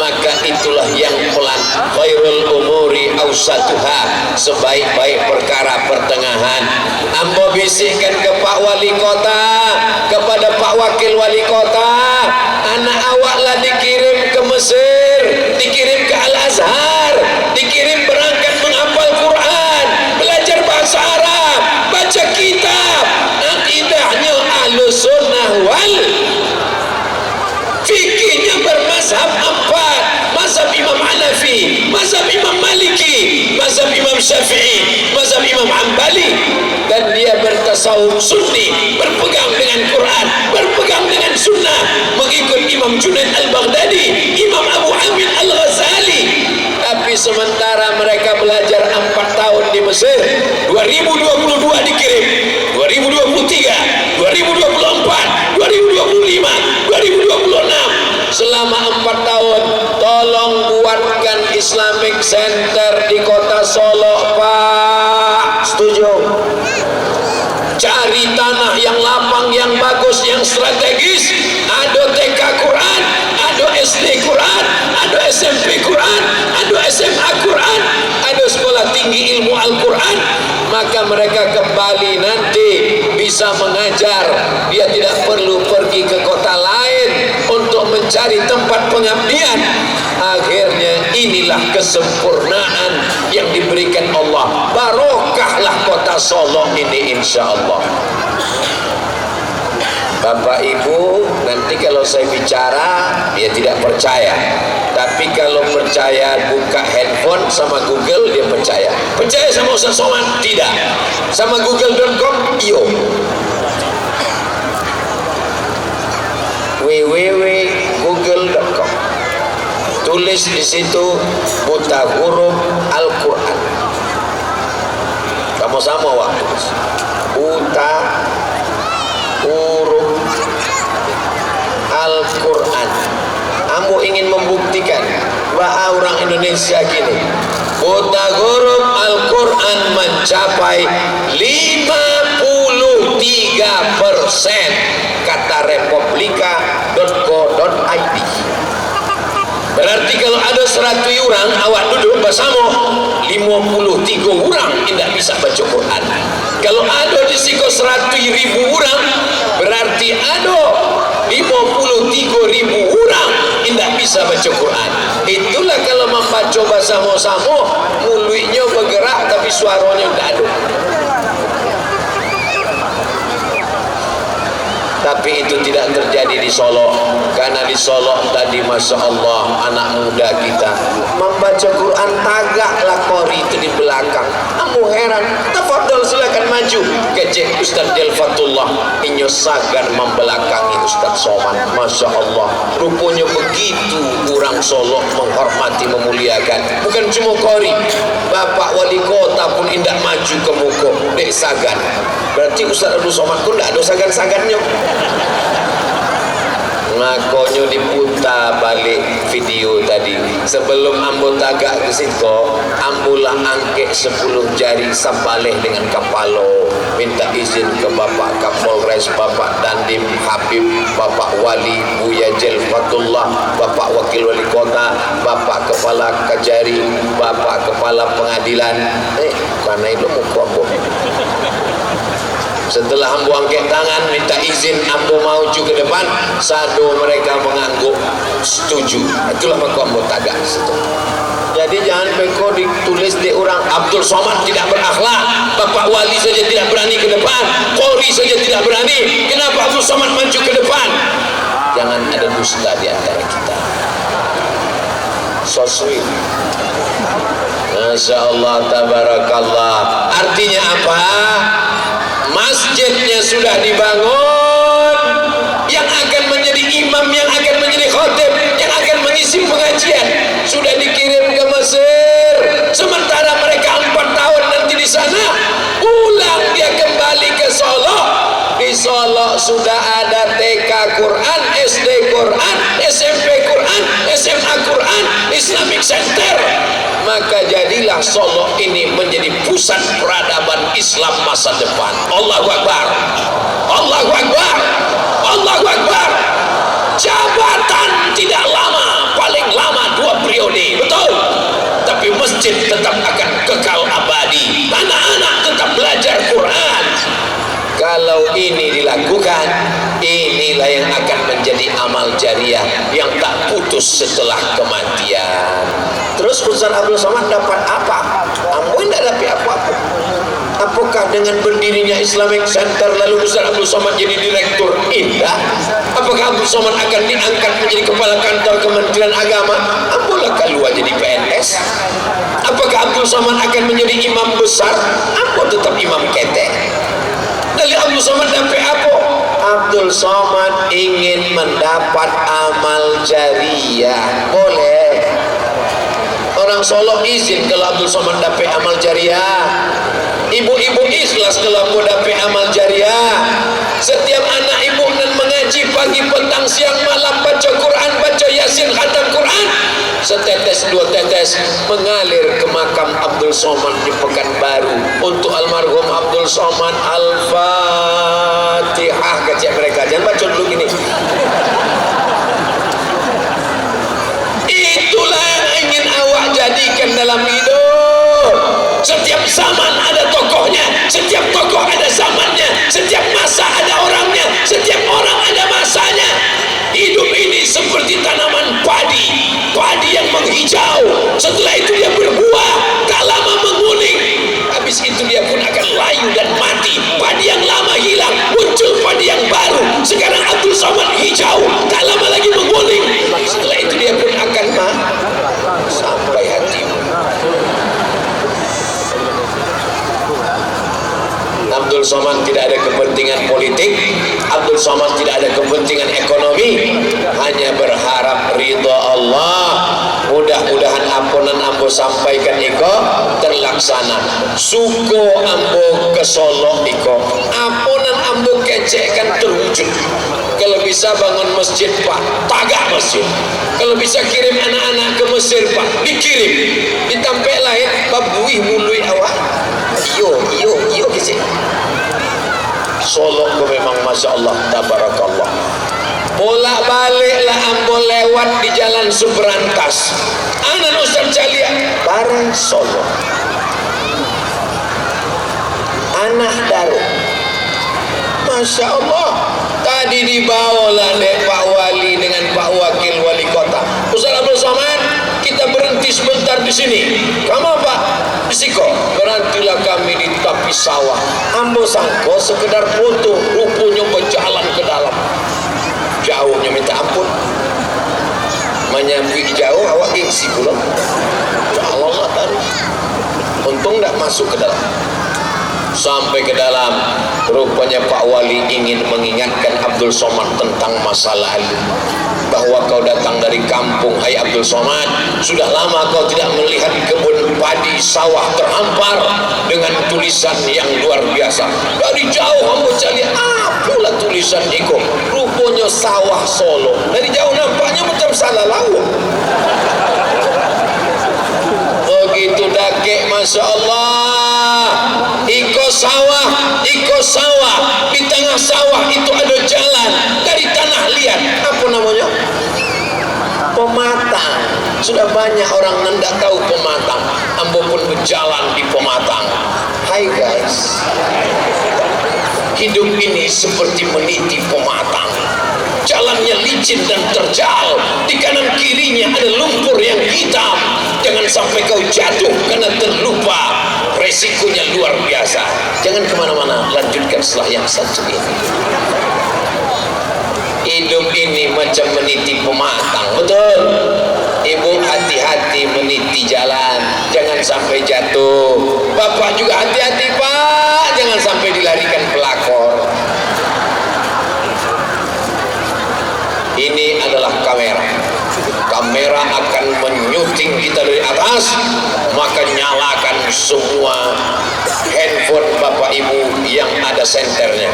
S5: Maka itulah yang pelan. Khairul umuri awsatuha, sebaik-baik perkara pertengahan. Ambo bisikkan ke Pak Wali Kota, kepada Pak Wakil Wali Kota, anak awaklah dikirim ke Mesir, dikirim ke Al-Azhar, dikirim berangkat menghafal Quran, belajar bahasa Arab, baca kitab, akidahnya Ahlus Sunnah wal fikihnya bermazhab 4, mazhab Imam Hanafi, mazhab Imam Maliki, mazhab Imam Syafi'i, mazhab Imam Hanbali. Dan dia bertasawuf sunni, berpegang dengan Quran, berpegang dengan sunnah, mengikut Imam Junaid Al-Baghdadi, Imam Abu Hamid Al-Ghazali. Tapi sementara mereka belajar 4 tahun di Mesir. 2022 dikirim, 2023, 2024, 2025, 2026. Selama 4 tahun tolong buatkan Islamic Center di kota Solo, Pak.
S2: Setuju.
S5: Cari tanah yang lapang, yang bagus, yang strategis. Ada TK Quran, ada SD Quran, ada SMP Quran, ada SMA Quran, ada sekolah tinggi ilmu Al-Quran. Maka mereka kembali nanti bisa mengajar. Dia tidak perlu pergi ke kota lain untuk mencari tempat pengabdian. Akhirnya inilah kesempurnaan yang diberikan Allah. Barokahlah kota Solo ini, insya Allah. Bapak Ibu, nanti kalau saya bicara dia tidak percaya, tapi kalau percaya buka handphone sama Google dia percaya. Percaya sama Ustaz Somad? Tidak. Sama google.com? Iyo. www.google.com. Tulis di situ buta huruf Al-Quran. Sama-sama waktu. Buta huruf Al-Quran. Ambo ingin membuktikan bahwa orang Indonesia gini, buta huruf Al-Quran mencapai 53%, kata republika.co.id. Berarti kalau ada 100 orang awak duduk bersama, 53 orang tidak bisa baca Quran. Kalau ada di situ 100.000 orang, berarti ada 53.000 orang tidak bisa baca Quran. Itulah kalau membaca bersama-sama, mulutnya bergerak tapi suaranya tidak ada. Tapi itu tidak terjadi di Solo, karena di Solo tadi Masya Allah anak muda kita membaca Quran tagaklah kori itu di belakang. Kamu heran, tafadhol silakan maju. Kecek Ustaz Delfatullah inyo sagar membelakangi Ustaz Somad. Masya Allah, rupanya begitu orang Solo menghormati, memuliakan. Bukan cuma kori, Bapak Wali Kota pun indak maju ke muka dek sagan. Berarti Ustaz Abdul Somad pun tidak ada sagan-sagannya. Ngakonyo diputar balik video tadi. Sebelum ambo tagak ke situ, ambulah angkek 10 jari sambaleh dengan kapalo, minta izin ke Bapak Kapolres, Bapak Dandim Habib, Bapak Wali Buya Jelfatullah, Bapak Wakil Wali Kota, Bapak Kepala Kajari, Bapak Kepala Pengadilan. Karena itu muka ambo. Setelah ambo angkat tangan minta izin ambo maju ke depan, sado mereka mengangguk setuju. Itulah maka ambo tagak situ. Jadi jangan beko ditulis di orang Abdul Somad tidak berakhlak, Bapak Wali saja tidak berani ke depan, Polri saja tidak berani, kenapa Abdul Somad maju ke depan? Jangan ada dusta di antara kita. So sweet. Masya Allah, tabarakallah. Artinya apa? Masjidnya sudah dibangun, yang akan menjadi imam, yang akan menjadi khotib, yang akan mengisi pengajian sudah dikirim ke Mesir. Sementara mereka 4 tahun nanti di sana, pulang dia kembali ke Solo. Di Solo sudah ada TK Quran, SD Quran, SMP Quran, SMA Quran, Islamic Center. Maka jadilah Solo ini menjadi pusat peradaban Islam masa depan. Allahu Akbar, Allahu Akbar, Allahu Akbar. Jabatan tidak lama, paling lama 2 periode, betul. Tapi masjid tetap akan kekal abadi. Anak-anak tetap belajar Quran. Kalau ini dilakukan, inilah yang akan menjadi amal jariah yang tak putus setelah kematian. Terus Ustaz Abdul Somad dapat apa? Ambo tidak dapat apa-apa. Apakah dengan berdirinya Islamic Center lalu Ustaz Abdul Somad jadi direktur? Tidak. Apakah Abdul Somad akan diangkat menjadi kepala kantor Kementerian Agama? Ambo lah keluar jadi PNS. Apakah Abdul Somad akan menjadi imam besar? Ambo tetap imam ketek. Dari Abdul Somad dapat apa? Abdul Somad ingin mendapat amal jariah. Boleh. Orang orang Solo izin kalau Abdul Somad dapat amal jariah. Ibu-ibu ikhlas kalau mau dapat amal jariah. Setiap anak ibu dan mengaji pagi, petang, siang, malam, baca Quran, baca Yasin, khatam Quran, setetes dua tetes mengalir ke makam Abdul Somad di Pekanbaru untuk almarhum Abdul Somad. Al-Fatihah. Kecek mereka, jangan baca dulu gini. Itulah yang ingin awak jadikan dalam hidup. Setiap zaman ada tokohnya, setiap tokoh ada zamannya, setiap masa ada orangnya, setiap orang ada masanya. Hidup ini seperti tanaman padi, padi yang menghijau, setelah itu dia berbuah, tak lama menguning, habis itu dia pun akan layu dan mati. Padi yang lama hilang, muncul padi yang baru. Sekarang Abdul Somad hijau, tak lama lagi menguning, setelah itu dia pun akan sampai hatimu. Abdul Somad tidak ada kepentingan politik, Abdul Somad tidak ada kepentingan ekonomi, hanya berharap ridha Allah. Mudah-mudahan ampunan ambo sampaikan iko terlaksana. Suko ambo ke Solo iko, ampunan ambo kecekkan terwujud. Kalau bisa bangun masjid Pak, tagak masjid. Kalau bisa kirim anak-anak ke Mesir Pak, dikirim. Ditampek lain babuih mului awak. Iyo kecil. Solo ko memang Masya Allah, tabarakallah. Bolak baliklah ambo lewat di jalan Subrantas. Anak Ustaz Calia bareng Solo. Anak Daru. Masya Allah. Tadi dibawalah Pak Wali dengan Pak Wakil Wali Kota. Ustaz Abdul Somad, kita berhenti sebentar di sini. Kamu Pak? Di Siko. Berhentilah kami di tepi sawah. Ambo sangko sekedar foto, rupanya berjalan ke dalam. Jauhnya minta ampun. Menyambi jauh awak gengsi pula. Allah tahu. Untung tak masuk ke dalam. Sampai ke dalam, rupanya Pak Wali ingin mengingatkan Abdul Somad tentang masa lalu, bahwa kau datang dari kampung, hai Abdul Somad, sudah lama kau tidak melihat kebun padi sawah terhampar dengan tulisan yang luar biasa. Dari jauh membaca lihat apalah tulisan itu, rupanya sawah Solo. Dari jauh nampaknya macam salah laut. Begitu dakek, Masya Allah. Iko sawah, di tengah sawah itu ada jalan dari tanah liat. Apa namanya? Pematang. Sudah banyak orang tidak tahu pematang. Ambo pun berjalan di pematang. Hai guys, hidup ini seperti meniti pematang. Jalannya licin dan terjal, di kanan kirinya ada lumpur yang hitam. Jangan sampai kau jatuh karena terlupa. Resikonya luar biasa. Jangan kemana-mana, lanjutkan setelah yang satu ini. Hidup ini macam meniti pematang, betul? Ibu hati-hati meniti jalan, jangan sampai jatuh. Bapak juga hati-hati Pak, jangan sampai dilarikan pelakor. Ini adalah kamera. Kamera akan menyuting kita dari atas, maka nyalakan semua handphone Bapak Ibu yang ada senternya.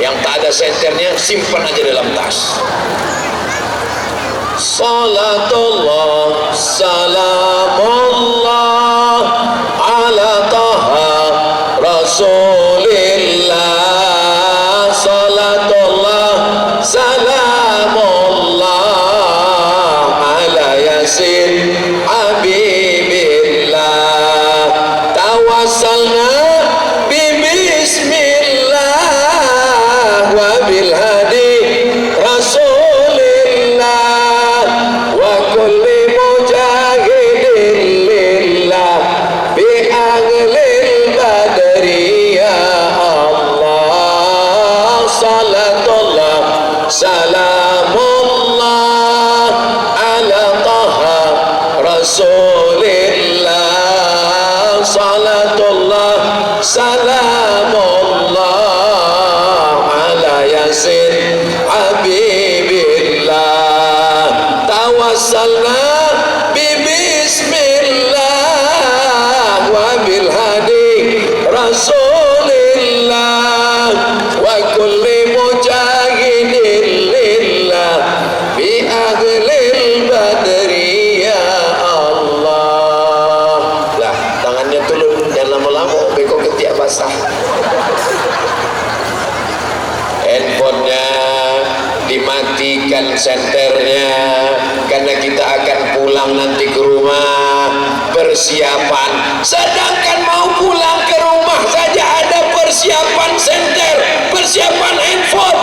S5: Yang tak ada senternya simpan aja dalam tas. Salatullah salamullah ala taha rasulillah. Salatullah salamullah ala yasin habibillah. Tawassalna bismillah wa bil hadi rasulillah wa kulli mujahidin lillah bi ahlil badri ya Allah. Salatullah salamullah ala taha rasulillah. Salatullah salamullah ala yasin habibillah. Tawassalna bi bismillah Rasulillah wa kulli mujahidin lillah bi ahlil badri ya Allah. Lah tangannya turun dan lama-lama beko ketiak basah. Handphonenya dimatikan senternya karena kita akan pulang nanti ke rumah. Persiapan, sedangkan mau pulang ke rumah saja ada persiapan senter, persiapan handphone.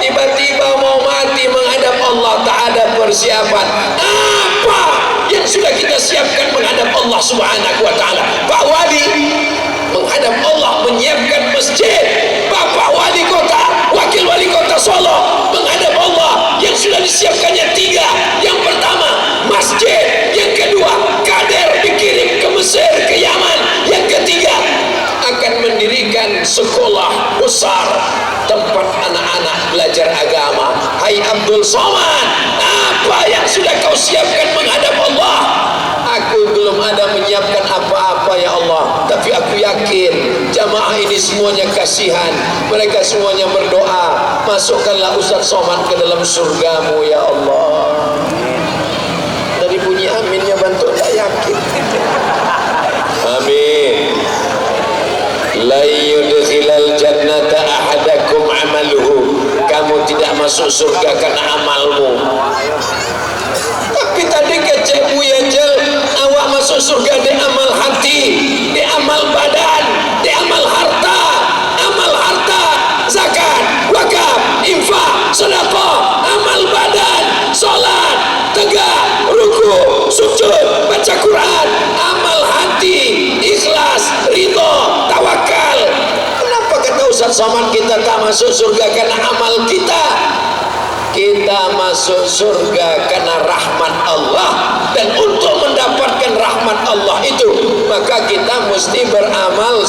S5: Tiba-tiba mau mati menghadap Allah tak ada persiapan. Apa yang sudah kita siapkan menghadap Allah Subhanahu wa taala? Pak Wali menghadap Allah menyiapkan masjid. Bapak Wali Kota, Wakil Wali Kota Solo menghadap Allah yang sudah disiapkannya 3. Yang pertama masjid, yang kedua kader dikirim ke Mesir, ke Yaman, yang ketiga akan mendirikan sekolah besar tempat anak-anak belajar agama. Hai Abdul Somad, apa yang sudah kau siapkan menghadap Allah? Aku belum ada menyiapkan apa-apa ya Allah, tapi aku yakin jamaah ini semuanya kasihan, mereka semuanya berdoa, masukkanlah Ustaz Somad ke dalam surgamu ya Allah. Dari bunyi aminnya bantu tak yakin. Amin. La yudkhilal jannata ahadakum amaluhu, kamu tidak masuk surga karena amalmu. Tapi tadi kecek Buya Jel, awak masuk surga di amal hati, di amal badan, di amal harta. Amal harta, zakat, wakaf, infak, sedekah, amal badan, salat, tegak, ruku, sujud, baca Quran. Amal hati, ikhlas, ridho, tawakal. Kenapa kata Ustaz Somad kita tak masuk surga karena amal kita? Kita masuk surga karena rahmat Allah, dan untuk mendapatkan rahmat Allah itu maka kita mesti beramal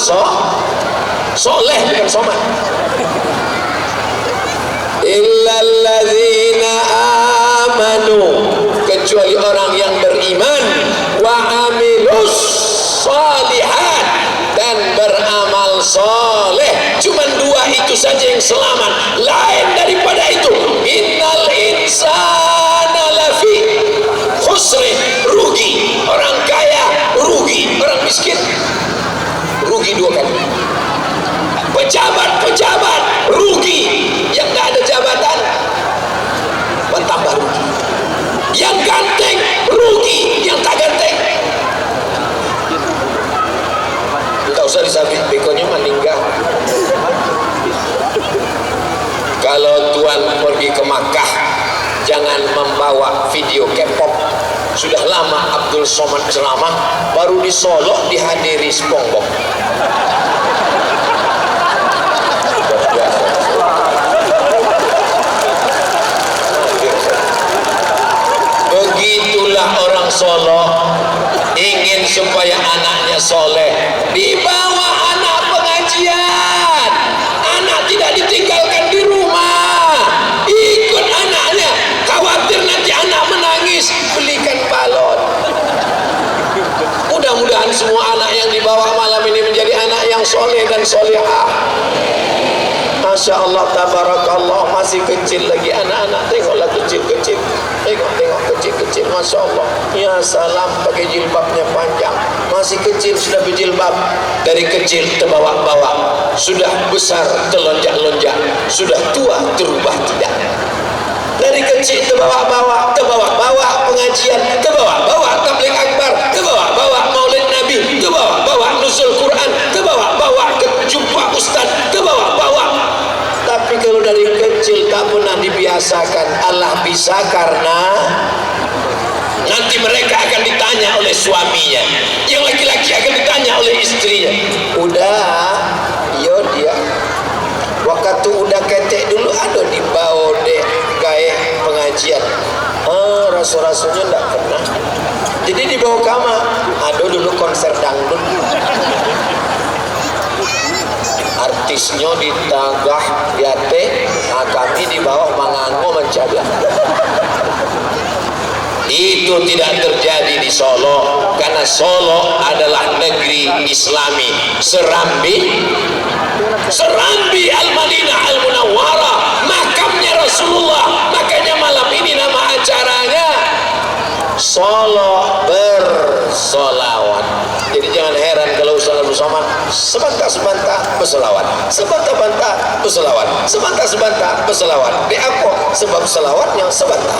S5: soleh, bukan somad. Illalladzina amanu, kecuali orang yang beriman, wa amilus shalihat, dan beramal soleh. Cuman 2 itu saja yang selamat, lain daripada itu innal insana lafi khusrin, rugi. Orang kaya rugi, orang miskin rugi 2 kali. Pejabat rugi, yang gak ada jabatan bertambah rugi. Yang ganteng rugi, yang tak ganteng tak usah disabit, bekonya meninggal. Kalau tuan pergi ke Makkah, jangan membawa video K-pop. Sudah lama Abdul Somad ceramah, baru di Solo dihadiri SpongeBob. Begitulah orang Solo ingin supaya anaknya soleh, dibawa anak pengajian. Anak tidak ditinggalkan di rumah, ikut anaknya. Khawatir nanti anak menangis, belikan balon. Mudah-mudahan semua anak yang dibawa malam ini menjadi anak yang soleh dan solehah. Masya Allah, tabarakallah, masih kecil lagi anak-anak. Tengoklah kecil-kecil, tengok kecil-kecil, Masya Allah. Ya salam, pakai jilbabnya panjang, masih kecil sudah berjilbab. Dari kecil terbawa-bawa, sudah besar terlonjak-lonjak, sudah tua terubah tidak. Dari kecil terbawa-bawa pengajian, terbawa-bawa tabligh akbar, terbawa-bawa maulid nabi, terbawa-bawa nuzul Quran, terbawa-bawa ke jumpa ustaz, terbawa-bawa. Tapi kalau dari kecil tak pernah dibiasakan, Allah bisa karena nanti mereka akan ditanya oleh suaminya, yang laki-laki akan ditanya oleh istrinya. Udah, yo dia. Waktu udah ketek dulu ada dibawa deh kayak pengajian. Rasul-rasulnya enggak pernah. Jadi dibawa kamar, ada dulu konser dangdut. Artisnya ditagah diate, nah kami di bawah mangango mencabla. Itu tidak terjadi di Solo, karena Solo adalah negeri Islami. Serambi Al-Madinah Al-Munawwarah, makamnya Rasulullah. Makanya malam ini nama acaranya Solo bersolawat. Jadi jangan heran kalau Ustaz Abdul Somad sebentar-sebentar bersolawat, sebentar-bentar bersolawat, sebentar-sebentar bersolawat. Di apa? Sebab selawatnya sebentar.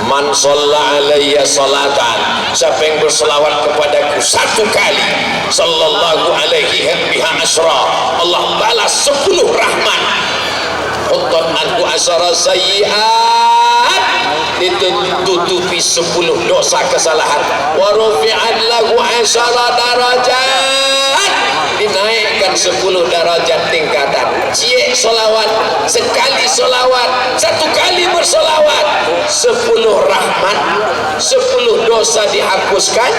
S5: Man shalla alayya salatan, siapa yang berselawat kepadaku satu kali, sallallahu alaihi biha asra, Allah balas 10 rahmat. Huttat anhu asara sayyi'at, ditutupi 10 dosa kesalahan. Wa rufi'at lahu asara darajat, dinaikkan 10 derajat tingkatan. Cie solawat, sekali solawat, satu kali bersolawat, 10 rahmat, 10 dosa dihapuskan,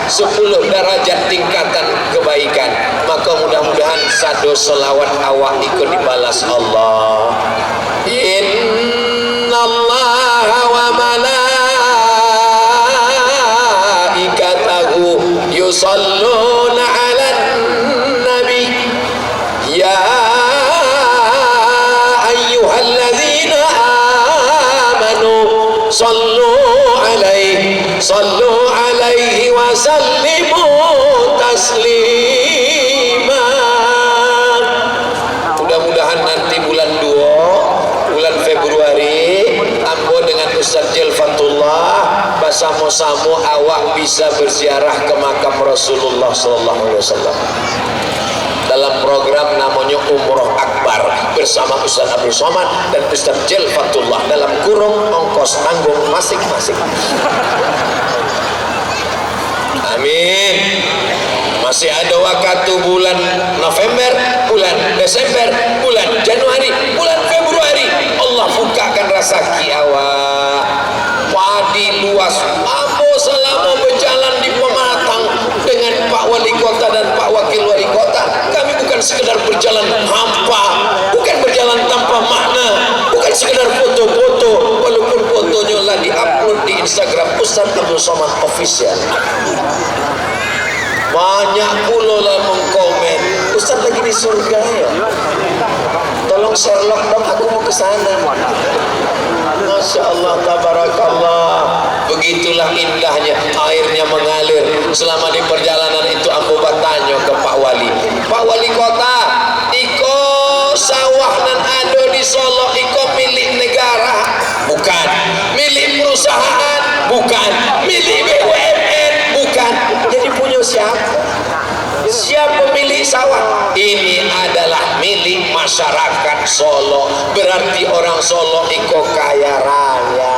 S5: 10 derajat tingkatan kebaikan. Maka mudah-mudahan satu solawat awak ikut dibalas Allah. Inna Allah wa malaikatahu yusalluna ala nabi ya ayyuhalladzina amanu sallu alaihi wa sallimu taslima. Mudah-mudahan nanti bulan 2 bulan Februari ambo dengan Ustaz Jelfatullah bersama-sama awak bisa berziarah ke makam Rasulullah SAW dalam program namanya Umroh Akbar bersama Ustaz Abdul Somad dan Ustaz Jelfatullah dalam kurung ongkos tanggung masing-masing. Amin. Masih ada waktu bulan November, bulan Desember, bulan Januari, bulan Februari. Allah bukakan rezeki awak. Padi luas. Ambo selama berjalan di Pematang dengan Pak Wali Kota dan Pak Wakil Wali Kota, kami bukan sekedar berjalan hampa, bukan berjalan tanpa makna, bukan sekedar foto-foto, walaupun fotonya lah diupload di Instagram Ustaz Abdul Somad Official. Banyak pula lah mengkomen, Ustaz lagi di surga ya, tolong Sherlock dong, aku mau ke sana. Masya Allah, tabarakallah. Begitulah indahnya airnya mengalir. Selama di perjalanan itu aku bertanya ke Pak Wali, Pak Wali Kota, iko sawah nan ada di Solo iko milik negara? Bukan. Milik perusahaan? Bukan. Milik BUMN? Bukan. Jadi punya siapa? Siapa pemilik sawah? Ini adalah milik masyarakat Solo. Berarti orang Solo iko kaya raya.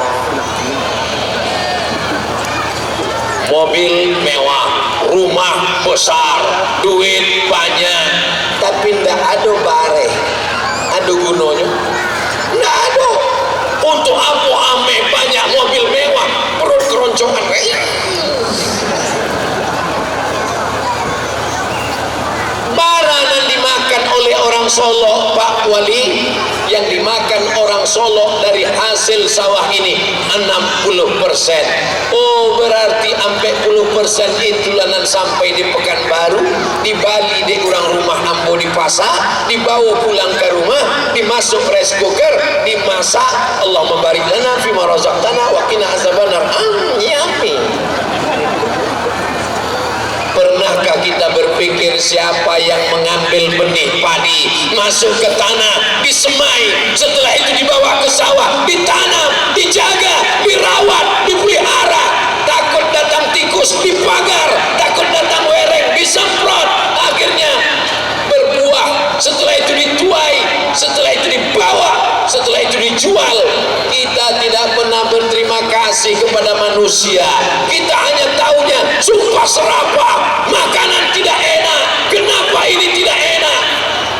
S5: Mobil mewah, rumah besar, duit banyak, tapi ndak ada bare, ada gunanya? Ndak ada. Untuk apa ame banyak mobil mewah, perut keroncongan kayak baranan dimakan oleh orang Solo, Pak Wali, yang dimakan orang Solo dari hasil sawah ini 60%. Oh, berarti 40% itu lanan sampai di Pekanbaru, di Bali di kurang rumah ambo dipasak, dibawa pulang ke rumah, dimasuk rice cooker, dimasak. Allah membarik lana fima razaqtana wa qina azabannar. Yummy. Pernahkah kita berpikir siapa yang mengambil benih padi masuk ke tanah, disemai, setelah itu dibawa ke sawah, ditanam, dijaga, dirawat, dipelihara, takut datang tikus, dipagar, takut datang wereng, disemprot, akhirnya berbuah, setelah itu dituai, setelah itu dibawa, setelah itu dijual. Kita tidak pernah berterima kasih kepada manusia. Kita hanya taunya sumpah serapah, makanan tidak enak, kenapa ini tidak enak.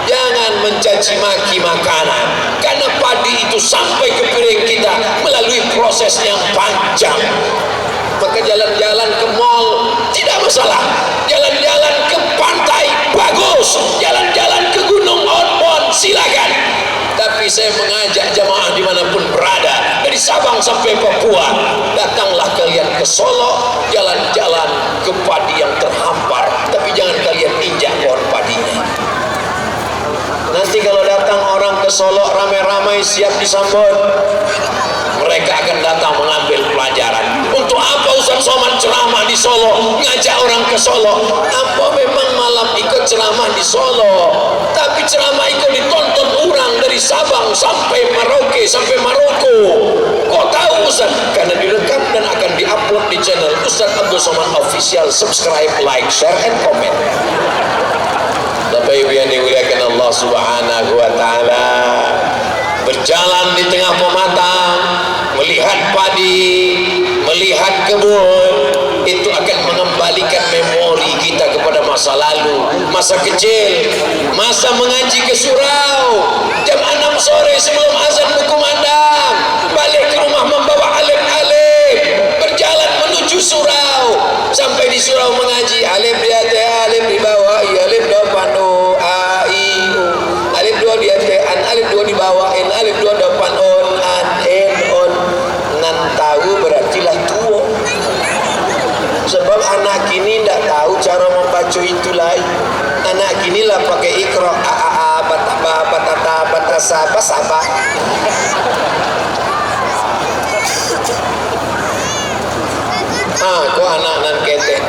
S5: Jangan mencaci maki makanan, karena padi itu sampai ke piring kita melalui proses yang panjang. Maka jalan-jalan ke mall tidak masalah, jalan-jalan ke pantai bagus, jalan-jalan ke gunung outbound silakan. Tapi saya mengajak jamaah dimanapun berada, dari Sabang sampai sampai Papua. Datanglah kalian ke Solo, jalan-jalan ke padi yang terhampar, tapi jangan kalian injak pohon padinya. Nanti kalau datang orang ke Solo ramai-ramai siap disambut, mereka akan datang mengambil pelajaran. Untuk apa Ustaz Somad ceramah di Solo, ngajak orang ke Solo? Apa memang malam ikut ceramah di Solo, tapi ceramah ikut ditonton orang dari Sabang sampai Merauke sampai Maroko. Kok tahu Ustaz? Karena direkam dan akan diupload di channel Ustaz Abdul Somad Official. Subscribe, like, share, and comment. Bapak Ibu yang dimuliakan Allah Subhanahu wa taala, berjalan di tengah pematang, melihat padi, melihat kebun, itu akan mengembalikan memori kita kepada masa lalu, masa kecil, masa mengaji ke surau jam 6 sore sebelum azan berkumandang, balik ke rumah membawa alif-alif, berjalan menuju surau, sampai di surau mengaji alif di atas, alif di bawah, alif depan, o a i u, alif 2 di atas, an, alif 2 di bawah, in, alif 2 depan, on, an, en, on. Nan tahu berartilah tua. Sebab anak kini tidak tahu cara membaca itu lain. Anak kini lah pakai ikra, a a a, bataba, batata, batasa, basaba. Kok anak nan ketek,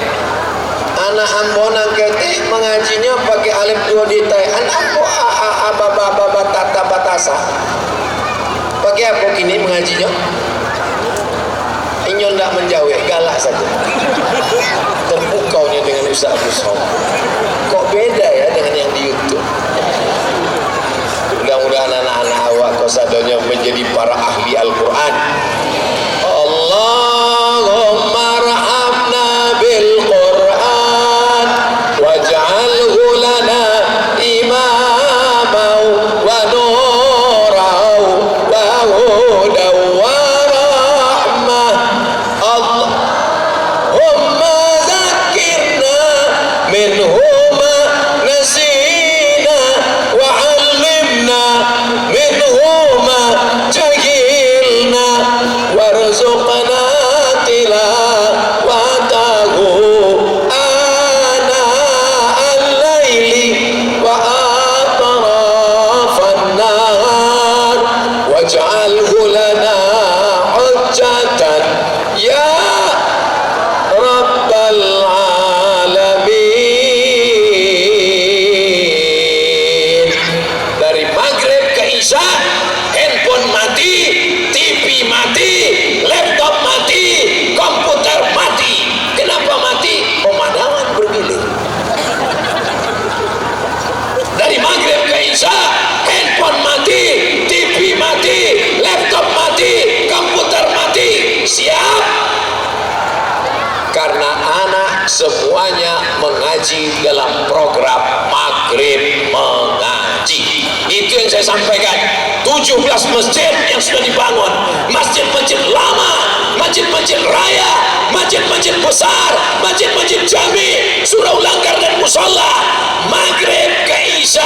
S5: anak ambo nan ketek mengajinya pakai alif 2 di tai, an ambo a a a, baba, baba, tata, batasa. Pakai apa kini mengajinya? Inyo ndak menjawab, galak saja. Terpukaunya dengan Ustaz Abdul Somad. Kok beda ya dengan yang di YouTube? Mudah-mudahan anak-anak awak kosadonya menjadi para ahli Al-Quran. Allahumma rahamna bil Quran waj'alhu lana imamau wa nurau wa hudaw wa rahmah. Allahumma zakirna minhuma nasina wa 'allimna minhuma jahilna warzuqna tilawatahu ana al-laili wa atrafan nahar waj'alhu lana hujjatan ya rabbal alamin. Dari maghrib ke isya handphone mati, TV mati, laptop mati, komputer mati. Kenapa mati? Pemandangan bergilir. Dari maghrib ke isya handphone mati, TV mati, laptop mati, komputer mati. Siap? Karena anak semuanya mengaji dalam program maghrib mengaji. Itu yang saya sampaikan. 17 masjid yang sudah dibangun, masjid-masjid lama, masjid-masjid raya, masjid-masjid besar, masjid-masjid jami, surau langgar dan musola, maghrib ke isya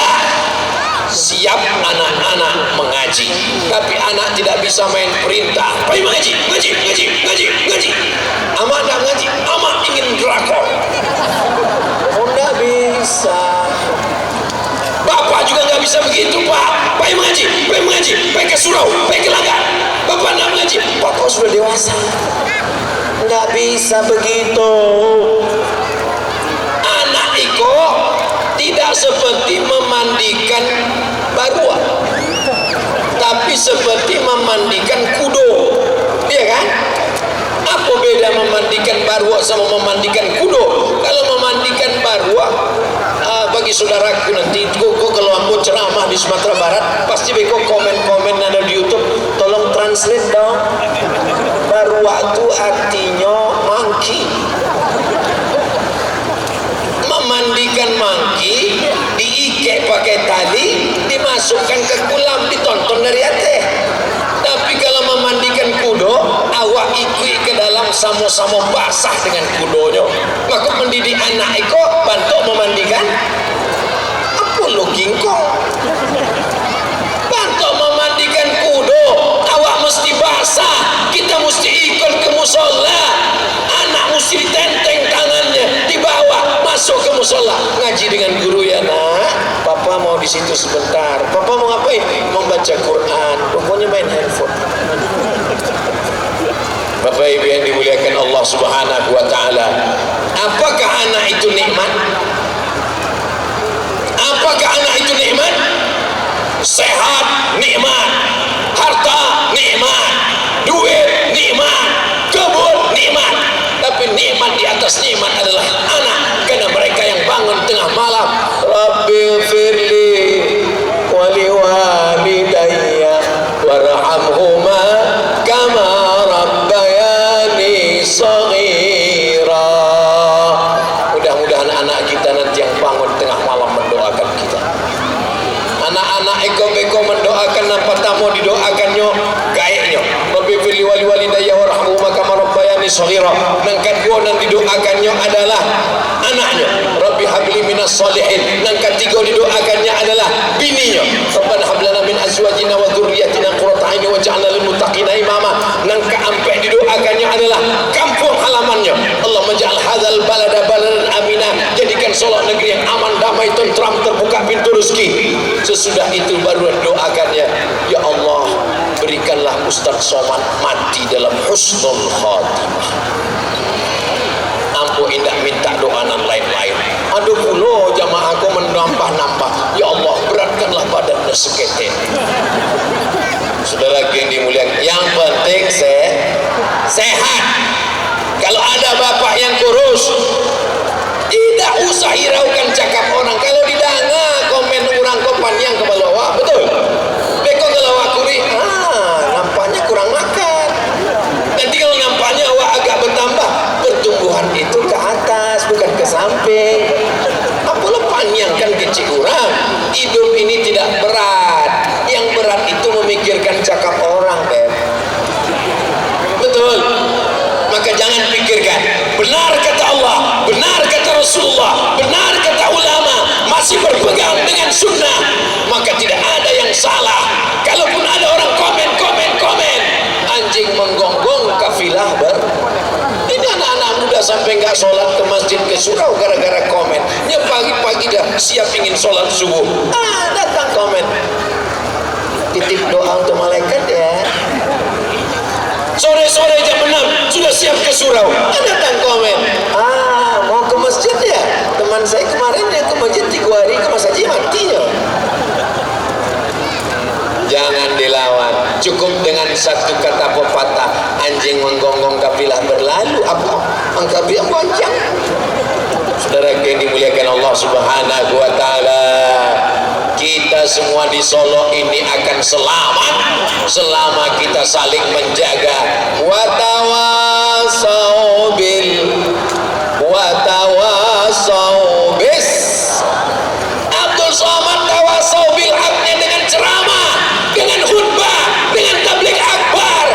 S5: siap anak-anak mengaji. Tapi anak tidak bisa main perintah, "Pai mengaji, ngaji, ngaji, ngaji, ngaji." Amak tak ngaji, amak ingin drakor. Oh, tidak bisa. Bapak juga nggak bisa begitu, Pak. Pai mengaji, pai ke surau, pai ke langgar. Bapak tidak mengaji, Bapak sudah dewasa. Tidak bisa begitu. Anak iko tidak seperti memandikan barua, tapi seperti memandikan kudo, iya kan? Apa beda memandikan barua sama memandikan kudo? Kalau memandikan barua, bagi saudaraku nanti, kok kalau aku ceramah di Sumatera Barat, pasti beko komen-komen ada di YouTube, tolong translate dong. Barua itu artinya monkey. Memandikan monkey, diikat pakai tali, dimasukkan ke kolam, ditonton dari atas. Tapi kalau memandikan kudo, awak ikut ke dalam sama-sama basah dengan kudonya. Maka mendidik anak itu bantu memandikan apa lo kingkong? Bantu memandikan kudo, awak mesti basah. Kita ikut ke musola, anak mesti ditenteng tangannya, dibawa masuk ke musola, ngaji dengan guru. Ya nak, papa mau di situ sebentar. Papa mau ngapain? Mau baca Quran. Pokoknya main handphone. Bapak Ibu yang dimuliakan Allah Subhanahu wa taala, apakah anak itu nikmat? Apakah anak itu nikmat? Sehat nikmat, harta nikmat, duit nikmat, kebun nikmat. Tapi nikmat di atas nikmat adalah anak, karena mereka yang bangun tengah malam, Rabbi firli wali walidayya warhamhuma kama rabbayani shaghira. Mudah-mudahan anak kita nanti yang bangun tengah malam mendoakan kita. Anak-anak eko-eko mendoakan, apa tamu didoakannya gaeknya. Rabbi firli wali walidayya warhamhuma kama rabbayani shaghira. Nang kedua nan didoakannya adalah anaknya. Rabbi habli minas shalihin. Nang ketiga didoakannya adalah bininya. Rabbana hab lana min azwajina wa dzurriyyatina qurrata a'yun waj'alna lil muttaqina imama. Nang keempat didoakannya adalah kampung halamannya. Allah menja'al hadzal balada baladan amina. Jadikan Solo negeri yang aman, damai, tentram, terbuka pintu rezeki. Sesudah itu baru doakannya, ya Allah, berikanlah Ustaz Somad mati dalam husnul khatimah. Ampu indah minta doa dan lain-lain. Aduh pulo jamaah aku menambah-nambah. Ya Allah, beratkanlah badannya sekete. Saudara yang dimuliakan, yang penting sehat. Kalau ada bapak yang kurus, tidak usah hiraukan cakap orang. Kalau didanga komen orang kopan yang ke bawah, betul. Beko kalau wakuri, nampaknya kurang makan. Nanti kalau nampaknya awak agak bertambah, pertumbuhan itu ke atas bukan ke samping. Apalah panjangkan kecil orang. Hidup ini tidak berat. Yang berat itu memikirkan cakap orang, Beb. Betul. Maka jangan pikirkan. Benar kata Allah, benar kata Rasulullah, benar kata ulama, masih berpegang dengan sunnah, maka tidak ada yang salah. Kalaupun ada orang komen, anjing menggonggong kafilah ini anak-anak muda sampai nggak sholat ke masjid ke surau gara-gara komen. Nya pagi-pagi dah siap ingin sholat subuh, datang komen, titip doa untuk malaikat ya. Sore-sore jam 6 sudah siap ke surau, datang komen, mau ke masjid ya. Teman saya kemarin dia ke masjid 3 hari ke Mas Haji matinya. Jangan dilawan. Cukup dengan satu kata pepatah, anjing menggonggong kafilah berlalu, apa angkabi bonceng. Saudara yang dimuliakan Allah Subhanahu wa taala, kita semua di Solo ini akan selamat selama kita saling menjaga. Watawasau bis. Abdul Somad tawasau bil haknya dengan ceramah, dengan khutbah, dengan tabligh akbar.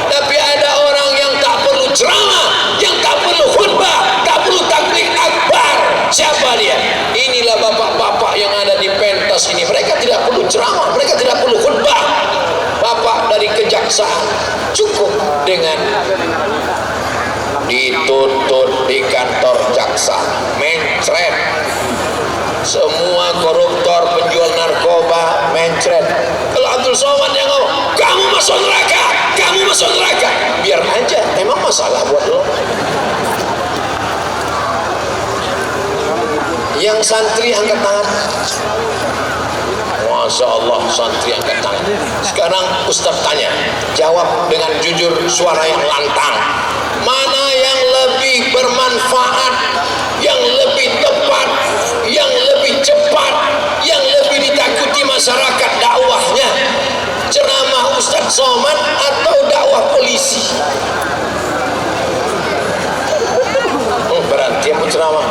S5: Tapi ada orang yang tak perlu ceramah, yang tak perlu khutbah, tak perlu tabligh akbar. Siapa dia? Inilah bapak-bapak yang ada di pentas ini. Mereka tidak perlu ceramah, mereka tidak perlu khutbah. Bapak dari kejaksaan cukup dengan dituntut di kantor jaksa, mencret. Semua koruptor, penjual narkoba, mencret. Kalau Abdul Somad yang ngomong, kamu masuk neraka, kamu masuk neraka, biar aja, emang masalah buat lo. Yang santri angkat tangan. Masya Allah, santri angkat tangan. Sekarang Ustaz tanya, jawab dengan jujur, suara yang lantang. Mana yang lebih bermanfaat, yang lebih tepat, yang lebih cepat, yang lebih ditakuti masyarakat dakwahnya? Ceramah Ustaz Somad atau dakwah polisi? Berarti aku ceramah.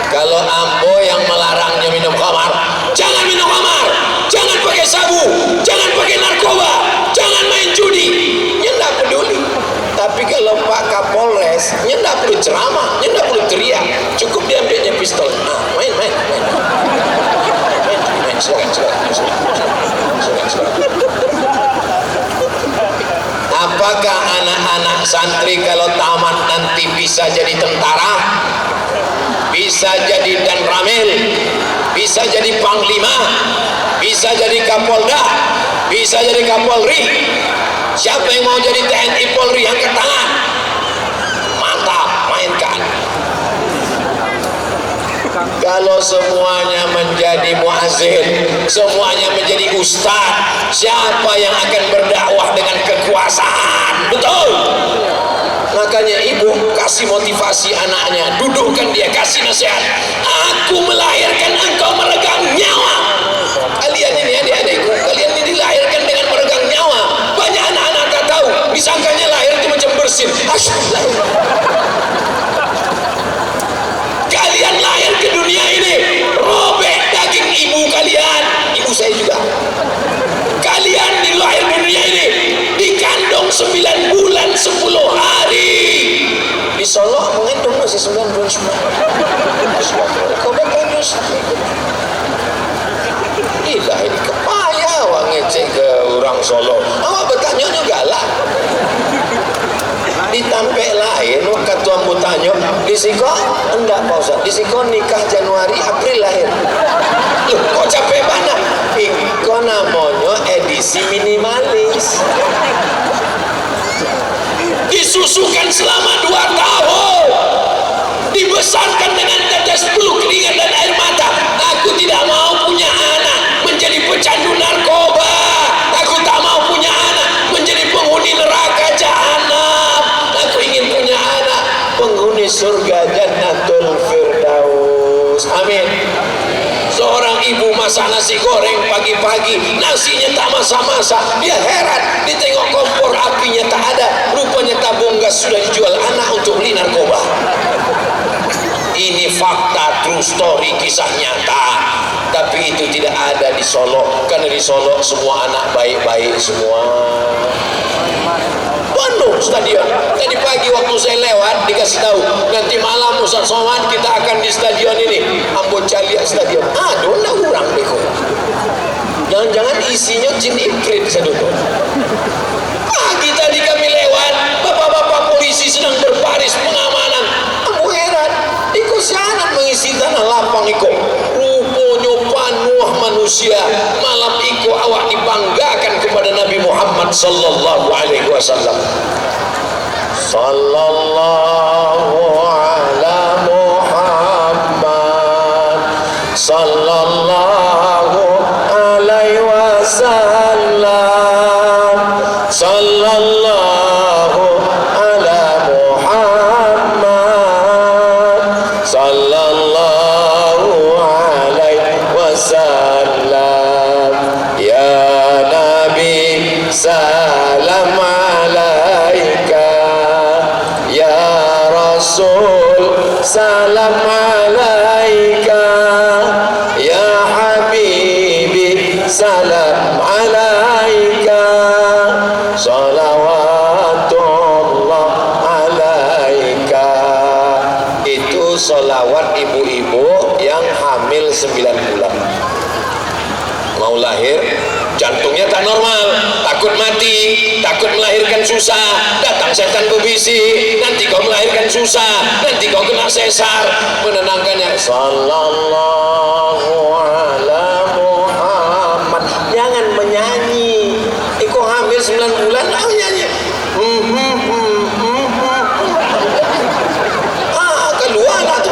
S5: Kalau ambo yang melarangnya minum khamar, jangan minum khamar, jangan pakai sabu, jangan pakai narkoba, jangan main judi, nya nggak peduli. Tapi kalau Pak Kapolres, nya nggak perlu ceramah, nya nggak perlu teriak, cukup diambilnya pistol, main, silakan. Apa apakah anak-anak santri kalau tamat nanti bisa jadi tentara, bisa jadi dan ramil, bisa jadi panglima, bisa jadi kapolda, bisa jadi kapolri? Siapa yang mau jadi TNI Polri? Angkat tangan. Mantap, mainkan. Kalau semuanya menjadi muazzin, semuanya menjadi ustaz, siapa yang akan berdakwah dengan kekuasaan? Betul. Makanya ibu kasih motivasi anaknya, dudukkan dia, kasih nasihat. Aku melahirkan engkau meregang nyawa. Kalian ini adik-adikku, kalian ini dilahirkan dengan meregang nyawa. Banyak anak-anak tak tahu, disangkanya lahir itu macam bersin. Kalian lahir ke dunia ini, robek daging ibu kalian, ibu saya juga. Kalian dilahir ke dunia ini, dikandung 9 bulan 10 hari. Di Solo mengandung masih 9 bulan 10 hari. Kau berkandung ilah ini kepaya awak ngecek ke orang Solo. Awak bertanya juga lah. Ditampek lain waktu tuan bertanya di Siko enggak Pak Ustaz, di Siko nikah Januari April lahir. Loh kok capek banget? Iko namanya edisi minimalis, disusukan selama 2 tahun, dibesarkan dengan tetes bulu keringat dan air mata. Aku tidak mau punya anak menjadi pecandu narkoba. Aku tak mau punya anak menjadi penghuni neraka jahanam. Aku ingin punya anak penghuni surga Jannatul Firdaus. Amin. Seorang ibu masak nasi goreng pagi-pagi, nasinya tak masak-masak. Dia heran, ditengok kompor apinya tak ada. Rupanya tabung gas sudah dijual anak untuk beli narkoba. Ini fakta, true story, kisah nyata. Tapi itu tidak ada di Solo, karena di Solo semua anak baik-baik semua. Penuh stadion. Tadi pagi waktu saya lewat dikasih tahu, nanti malam Ustaz Somad kita akan di stadion ini, Ambon Calia Stadion. Aduh, nak kurang beko. Jangan-jangan isinya jin ifrit seduto. Pagi tadi kami lewat, bapak-bapak polisi sedang berbaris pengamanan. Aku heran, iko sianan mengisi tanah lapang iko. Rupanya panuh manusia. Malam iko awak dibanggakan kepada Nabi Muhammad sallallahu alaihi wasallam. Sallallahu ala Muhammad sallallahu alaihi wasallam. Sallallahu ala Muhammad sallallahu alaihi wasallam. Ya Nabi salam alaika, ya Rasul salam alaika, ya Habibi salam alaika, salawatullah alaika. Itu salawat ibu-ibu yang hamil 9 bulan. Mau lahir, jantungnya tak normal, takut mati, takut melahirkan susah, datang setan berbisik, nanti kau melahirkan susah, nanti kau kena sesar. Menenangkannya, sallallahu ala Muhammad. Jangan menyanyi. Iko hamil 9 bulan, aku nyanyi. Keluar lah tu.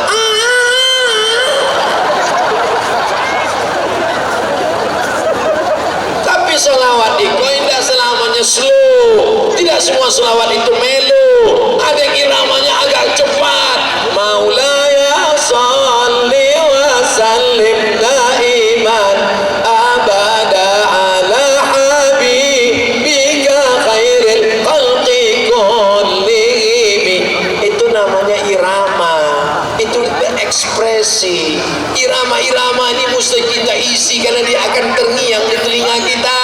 S5: Selawat itu tidak selamanya slow, tidak semua selawat itu melo, ada yang iramanya agak cepat. Maulaya salli wa sallim daiman abada ala habibika khairil khalqi kullihim. Itu namanya irama, itu ekspresi. Irama-irama ini mesti kita isi karena dia akan terngiang di telinga kita.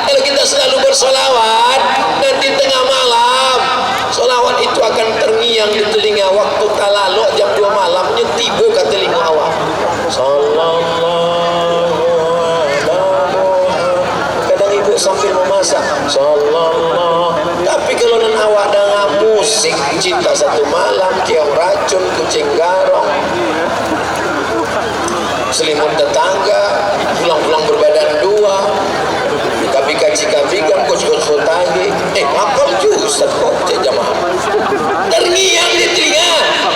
S5: Kalau kita selalu bersolawat, nanti tengah malam solawat itu akan terngiang di telinga. Waktu talaluk jam 2 malam nyetibu ke telinga awak. Sallallahu alaihi. Kadang ibu sambil memasak, sallallahu. Tapi kalau cinta satu malam, keong racun, kucing garong, selimut tetangga, pulang-pulang berbadan dua, kabi kaci-kabikan, kos-kos tadi. Ngapal juga Ustaz kok jamaah. Terngiang di telinga.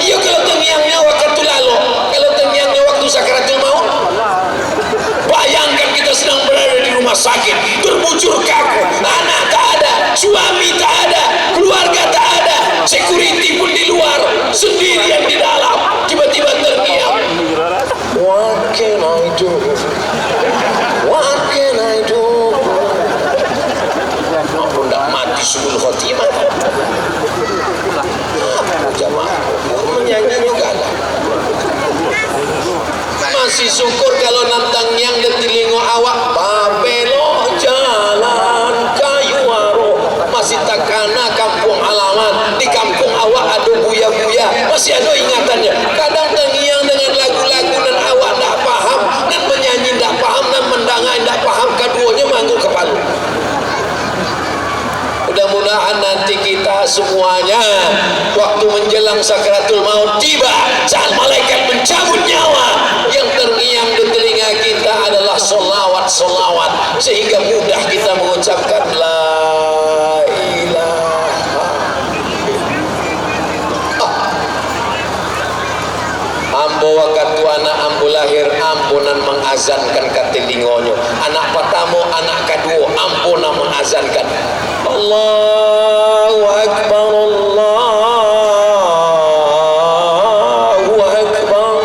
S5: Iya kalau terngiangnya waktu lalu, kalau terngiangnya waktu sakaratul maut. Bayangkan kita sedang berada di rumah sakit, terbujur kaku, anak tak ada, suami tak ada, keluarga tak ada, security pun di luar, sendirian di dalam, tiba-tiba terngiang. What can I do? What can I do? Aku tidak mati sebelum khotimah. Jamaah menyanyi juga lah. Masih syukur kalau nantang yang detilingo awak babelo jalan kayu waro, masih takana kampung halaman, di kampung awak ada buya-buya, masih ada ingatannya. Kadang tengiang dengan lagu-lagu dan awak tidak paham, dan menyanyi tidak paham, dan mendangai tidak paham, keduanya mangguk kepala. Mudah-mudahan nanti kita semuanya waktu menjelang sakaratul maut tiba, saat malaikat mencabut nyawa, yang terngiang di telinga kita adalah solawat-solawat, sehingga mudah kita mengucapkan la ilaha. Ambo waktu anak ambo lahir, ampunan mengazankan katilingonyo. Anak pertama, anak kedua, ampunan mengazankan. Allahu Akbar, Allahu Akbar.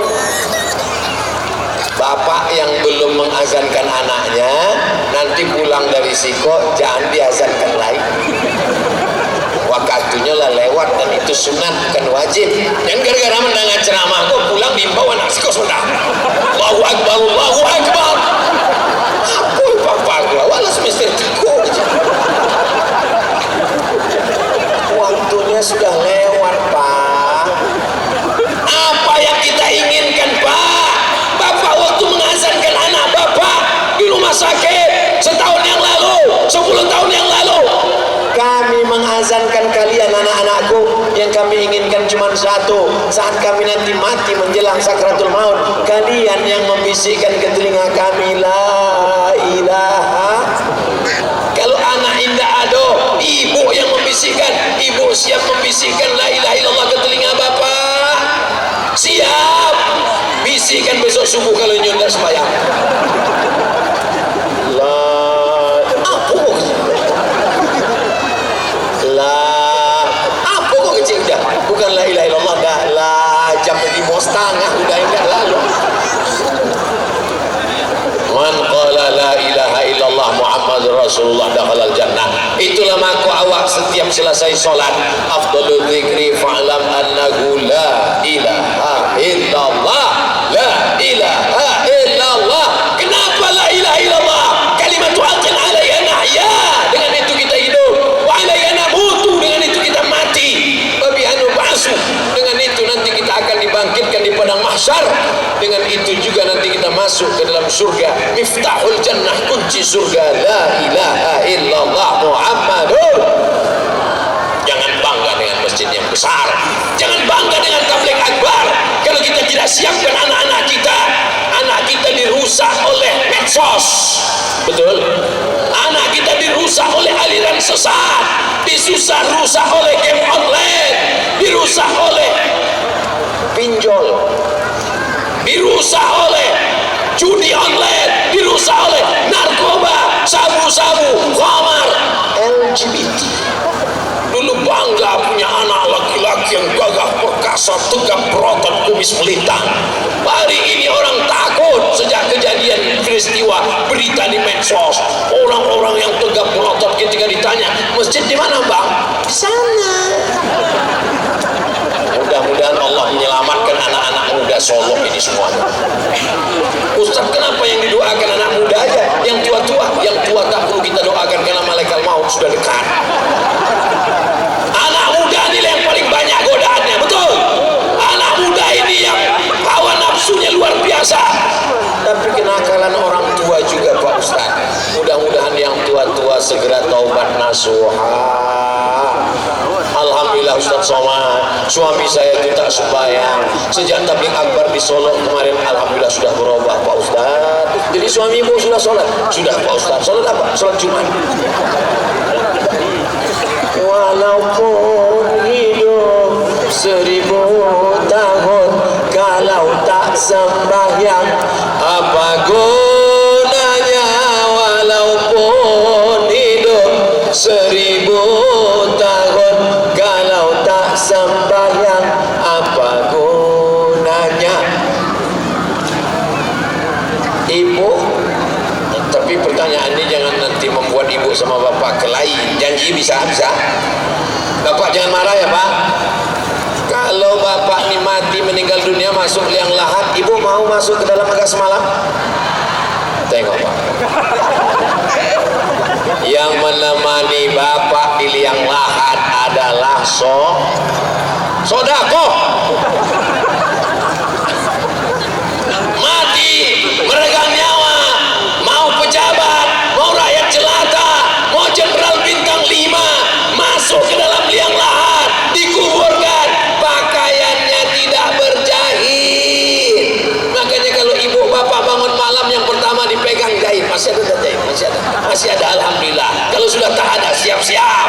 S5: Bapak yang belum mengazankan anaknya, nanti pulang dari siko jangan diazankan lagi. Waktunya lah lewat dan itu sunat bukan wajib. Dan gara-gara mendengar ceramah kok pulang bimbau anak siko sudah. Allahu Akbar, Allahu Akbar. Aku bapak gua wala semester tiku. Waktunya sudah lewat, Pak. Apa yang kita inginkan, Pak? Bapak waktu mengazankan anak Bapak di rumah sakit setahun yang lalu, 10 tahun yang lalu, kami mengazankan kalian anak-anakku. Yang kami inginkan cuma satu, saat kami nanti mati menjelang sakratul maut, kalian yang membisikkan ke telinga kami la ilaha. Kalau anak indah ada, ibu yang membisikkan, ibu siap membisikkan la ilaha illallah ke telinga bapak. Siap bisikan besok subuh kalau nyundar sembahyang. Bukan la ilaha illallah, dah lah jam 5:30 udah ingat lalu. Man qala la ilaha illallah Muhammadur Rasulullah dakhalal jannah. Itulah maka awak setiap selesai salat, afdhalul dzikri fa'lam annahu la ilaha illallah, la ilaha illallah. Kenapa la ilaha illallah? Kalimatu haqqin alaiha nahya, dengan itu kita hidup, wa alaiha namutu, dengan itu kita mati. Dengan itu nanti kita akan dibangkitkan di padang mahsyar. Dengan itu juga nanti kita masuk ke dalam surga. Miftahul jannah, kunci surga, la ilaha illallah Muhammadur. Jangan bangga dengan masjid yang besar, jangan bangga dengan tabligh akbar kalau kita tidak siapkan anak-anak kita. Anak kita dirusak oleh medsos, betul? Anak kita dirusak oleh aliran sesat, rusak oleh game online, dirusak oleh pinjol, dirusak oleh judi online, dirusak oleh narkoba, sabu-sabu, khamar, LGBT. Dulu bangga punya anak laki-laki yang gagah perkasa, tegap berotot, kumis melintang. Hari ini orang takut sejak kejadian peristiwa berita di medsos. Orang-orang yang tegap berotot ketika ditanya, masjid di mana bang? Di sana. Mudah-mudahan Allah menyelamatkan anak-anak muda Solo ini semuanya. Ustaz, kenapa yang didoakan anak muda aja? Yang tua-tua, yang tua tak perlu kita doakan karena malaikat maut sudah dekat. Anak muda ini yang paling banyak godaannya, betul? Anak muda ini yang hawa nafsunya luar biasa. Tapi kenakalan orang tua juga Pak Ustaz. Mudah-mudahan yang tua-tua segera taubat nasuha. Alhamdulillah Ustaz Somad, suami saya itu tak sembahyang. Sejak tabligh akbar di Solo kemarin, alhamdulillah sudah berubah Pak Ustaz. Jadi suami ibu sudah sholat? Sudah Pak Ustaz. Sholat apa? Sholat Jumat. Walaupun hidup 1000 tahun, kalau tak sembahyang apa gunanya? Walaupun hidup 1000 tahun, kalau tak sembahyang apa gunanya? Ibu, tapi pertanyaan ini jangan nanti membuat ibu sama bapak kelahi. Janji bisa? Bapak jangan marah ya Pak. Kalau bapak ini mati meninggal dunia masuk liang lahat, ibu mau masuk ke dalam agak semalam? Tengok Pak. Yang menemani bapak di liang lahat adalah sodako. Mati meregang nyawa, mau pejabat, mau rakyat jelata, mau jenderal bintang 5, masuk ke dalam liang lahat, dikuburkan, pakaiannya tidak berjahit. Makanya kalau ibu bapak bangun malam, yang pertama dipegang jahit. Masih ada jahit? Masih ada, alhamdulillah. Kalau sudah tak ada, siap-siap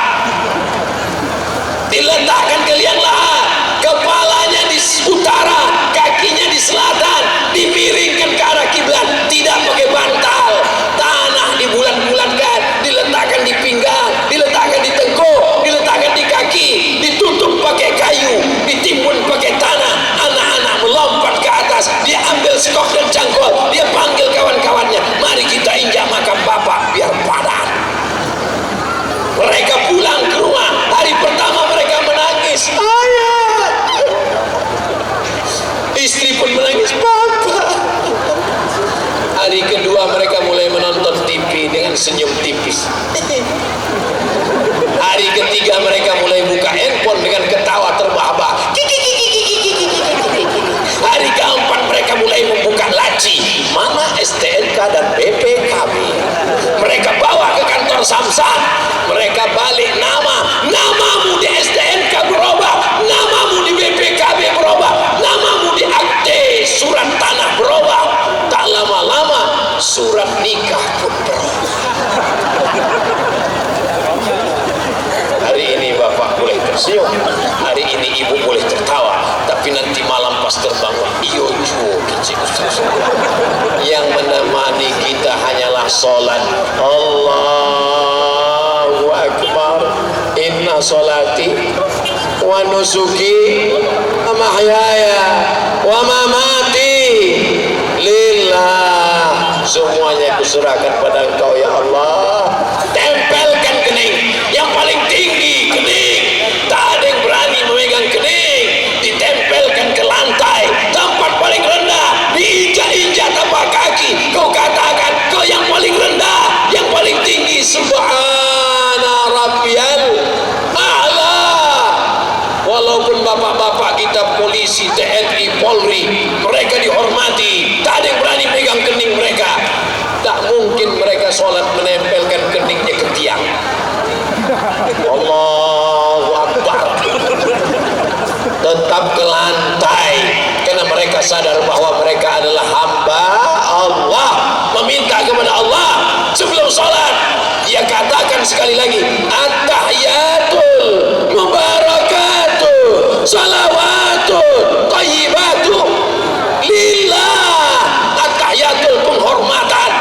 S5: diletakkan ke liang lahat, kepalanya di utara, kakinya di selatan, dimiringkan ke arah kiblat, tidak pakai bantal, tanah dibulat-bulatkan, diletakkan di pinggang, diletakkan di tengkuk, diletakkan di kaki, ditutup pakai kayu, ditimbun pakai tanah. Anak-anak melompat ke atas, dia ambil skop dan cangkul, dia panggil kawan-kawannya, mari kita injak makam bapak biar padat. Mereka pulang ke rumah, hari pertama mereka menangis, ayah. Istri pun menangis, papa. Hari kedua mereka mulai menonton TV dengan senyum tipis. Hari ketiga mereka mulai buka handphone dengan ketawa terbahak-bahak. Hari keempat mereka mulai membuka laci, mana STNK dan BPKB. Mereka bawa ke kantor Samsat, mereka balik namamu di STNK berubah, namamu di BPKB berubah, namamu di akte surat tanah berubah. Tak lama-lama surat nikah pun berubah. Hari ini bapak boleh tersenyum, hari ini ibu boleh tertawa, tapi nanti malam pas terbangun, iyo juo kecil. Yang menemani kita hanyalah sholat. Allahu Akbar. Inna sholati wa nusuki wa mahyaya wa mamati lillah. Semuanya kuserahkan pada Engkau ya Allah. Tempelkan kening yang paling tinggi, kening. Tak ada yang berani memegang kening. Ditempelkan ke lantai, tempat paling rendah, diinjak-injak tapak kaki. Kau katakan kau yang paling rendah, yang paling tinggi. Subhana rabbiyal a'la. Walaupun bapak-bapak kita polisi, TNI, Polri, mereka dihormati, tak ada yang berani pegang kening mereka. Tak mungkin mereka sholat menempelkan keningnya ke tiang. Allahu Akbar. Tetap ke lantai, karena mereka sadar bahwa mereka adalah hamba Allah, meminta kepada Allah sebelum sholat. Dia katakan sekali lagi, at-tahiyatul mubarakatuh salawatul thayyibatuh lillah. At-tahiyatul penghormatan.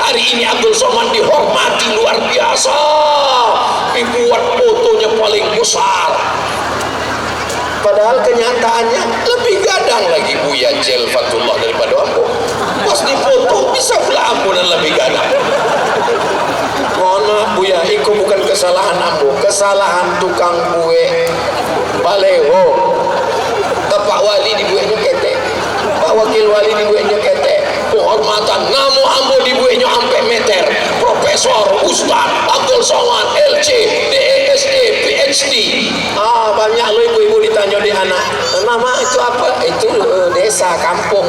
S5: Hari ini Abdul Somad dihormati luar biasa, dibuat fotonya paling besar. Padahal kenyataannya lebih gadang lagi Buya Jel Fatullah daripada Ambo. Pas difoto bisa pula Ambo dan lebih gadang. Mohon maaf Buya, itu bukan kesalahan Ambo, kesalahan tukang kue baleho. Pak Wali dibuatnya ketek, Pak Wakil Wali dibuatnya ketek. Penghormatan namu Ambo dibuatnya sampai meter. Profesor, Ustaz, Abdul Somad, LC, DSD, PhD. Banyak lo ibu-ibu ditanya di anak, nama itu apa? Itu desa, kampung.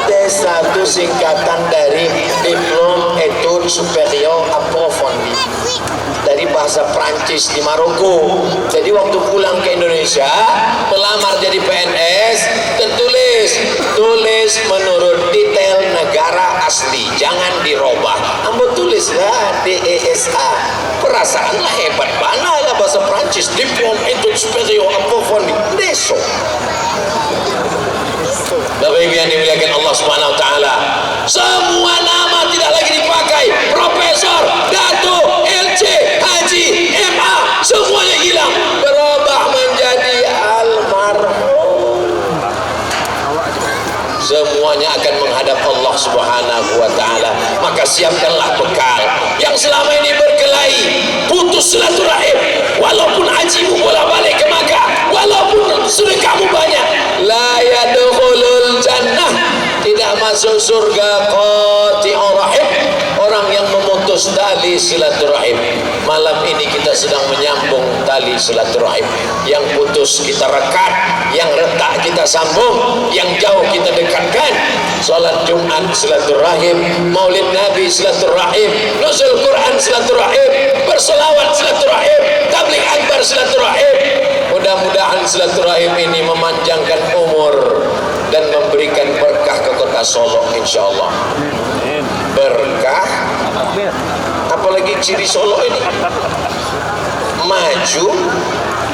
S5: Desa itu singkatan dari Diplom Etudes Superior Approfondi. mempelajari bahasa Prancis di Maroko. Jadi waktu pulang ke Indonesia melamar jadi PNS, tulis menurut detail negara asli, jangan dirubah. Ambo tulislah DESA. Perasaanlah hebat banget lah bahasa Prancis, diplôme études supérieures approfondies. Deso. Bapak Ibu yang dimuliakan Allah Subhanahu wa taala, semua nama tidak lagi dipakai. Profesor, Dato, LC, Haji, MA, semuanya hilang, berubah menjadi almarhum. Semuanya akan menghadap Allah Subhanahu wa taala. Maka siapkanlah bekal. Yang selama ini berkelahi, putus silaturahim, walaupun hajimu bolak-balik ke Makkah, walaupun sedekahmu banyak, la yadkhulul jannah, tidak masuk surga qati'ur rahim, orang yang memutus tali silaturahim. Malam ini kita sedang menyambung tali silaturahim. Yang putus kita rekat, yang retak kita sambung, yang jauh kita dekatkan. Salat Jumat silaturahim, Maulid Nabi silaturahim, nuzul Quran silaturahim, berselawat silaturahim, tabligh akbar silaturahim. Mudah-mudahan silaturahim ini memanjangkan umur dan memberikan berkah ke kota Solo, insyaallah. Berkah, apalagi ciri Solo ini maju,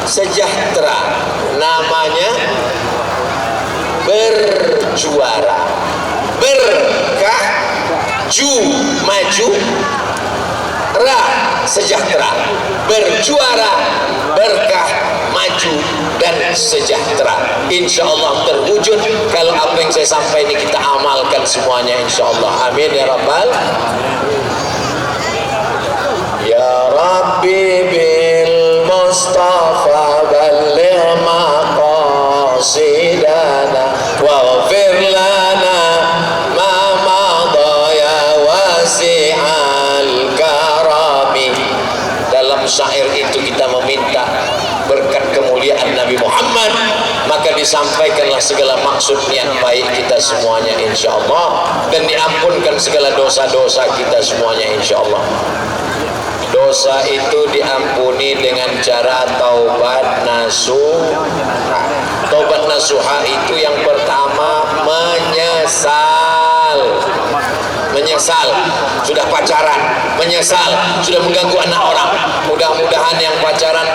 S5: sejahtera, namanya berjuara. Berkah, maju, ra, sejahtera, berjuara, berkah, maju dan sejahtera. Insya Allah terwujud kalau apa yang saya sampaikan ini kita amalkan semuanya, insya Allah. Amin ya rabbal. Ya Rabbi bil Mustafa balligh maqasidana waghfir lana ma madha ya wasi'al karami. Dalam syair itu kita meminta berkat kemuliaan Nabi Muhammad, maka disampaikanlah segala maksud niat baik kita semuanya, insya Allah, dan diampunkan segala dosa-dosa kita semuanya, insya Allah. Dosa itu diampuni dengan cara taubat nasuha. Taubat nasuha itu yang pertama menyesal sudah pacaran, menyesal sudah mengganggu anak orang. Mudah-mudahan yang pacaran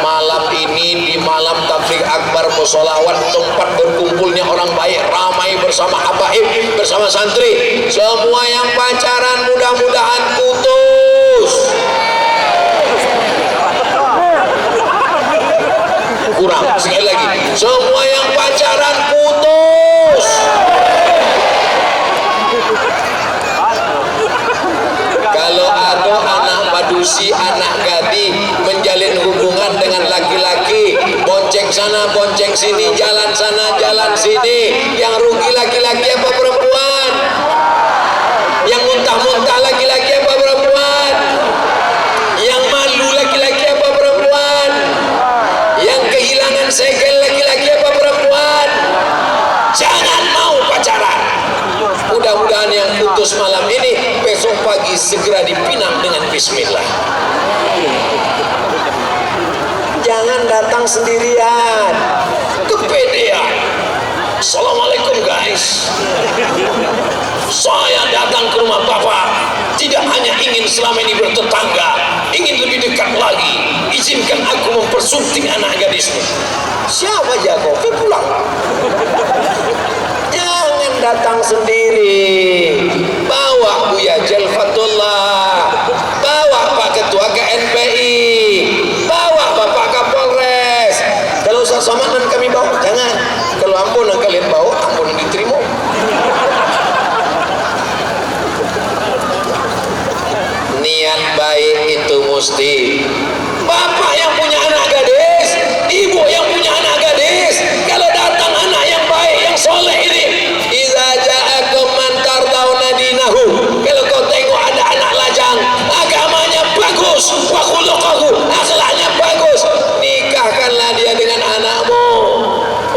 S5: malam ini di malam tabligh akbar bersolawat, tempat berkumpulnya orang baik, ramai bersama habaib, bersama santri. Semua yang pacaran mudah-mudahan putus. Kurang sekali lagi, semua yang pacaran putus. Kalau ada anak madusi, anak gadis menjalin hubungan dengan laki-laki, bonceng sana bonceng sini, jalan sana jalan sini, yang rugi laki-laki apa perempuan? Yang muntah-muntah laki-laki apa perempuan? Yang malu laki-laki apa perempuan? Yang kehilangan segel laki-laki apa perempuan? Jangan mau pacaran. Mudah-mudahan yang putus malam ini besok pagi segera dipinang dengan bismillah. Jangan datang sendirian, kepedean. Assalamualaikum guys, saya datang ke rumah Bapak tidak hanya ingin selama ini bertetangga, ingin lebih dekat lagi. Izinkan aku mempersunting anak gadismu. Siapa jago? Pulang. Jangan datang sendiri. Bawa Buya Jalfatullah, bawa Pak Ketua KNPI, bawa Bapak Kapolres. Kalau usah samanan kami bawa, jangan. Kalau ampunan kalian bawa, ampunan diterima. Niat baik itu mesti. Bapak yang punya anak gadis, ibu yang punya anak gadis, kalau datang anak yang baik, yang soleh ini, idza ja'akum man tardawna dinahu, kalau kau tengok ada anak lajang, agamanya bagus, wa khuluquhu, akhlaknya bagus, nikahkanlah dia dengan anakmu.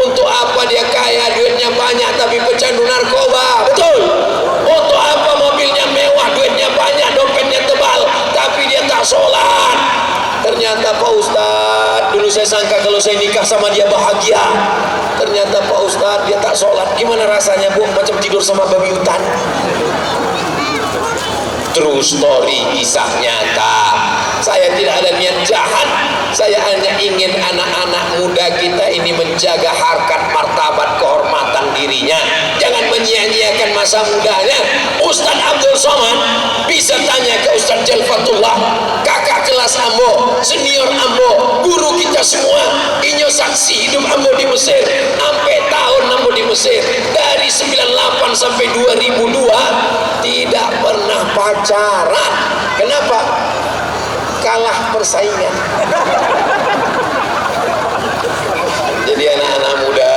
S5: Untuk apa dia kaya, duitnya banyak tapi pecandu narkoba? Betul. Untuk apa mobilnya mewah, duitnya banyak, dompetnya tebal, tapi dia tak soleh? saya nikah sama dia bahagia. Ternyata Pak Ustadz dia tak sholat. Gimana rasanya Bu? Macam tidur sama babi hutan. True story, kisah nyata. Saya tidak ada niat jahat. Saya hanya ingin anak-anak muda kita ini menjaga harkat martabat kehormatan dirinya. Jangan menyia-nyiakan masa mudanya. Ustaz Abdul Somad bisa tanya ke Ustaz Jalfatullah, kakak kelas Ambo, senior Ambo, guru kita semua. Inyo saksi hidup Ambo di Mesir, sampai tahun Ambo di Mesir, dari 98 sampai 2002 tidak pernah pacaran. Kenapa? Kalah persaingan. Jadi anak-anak muda,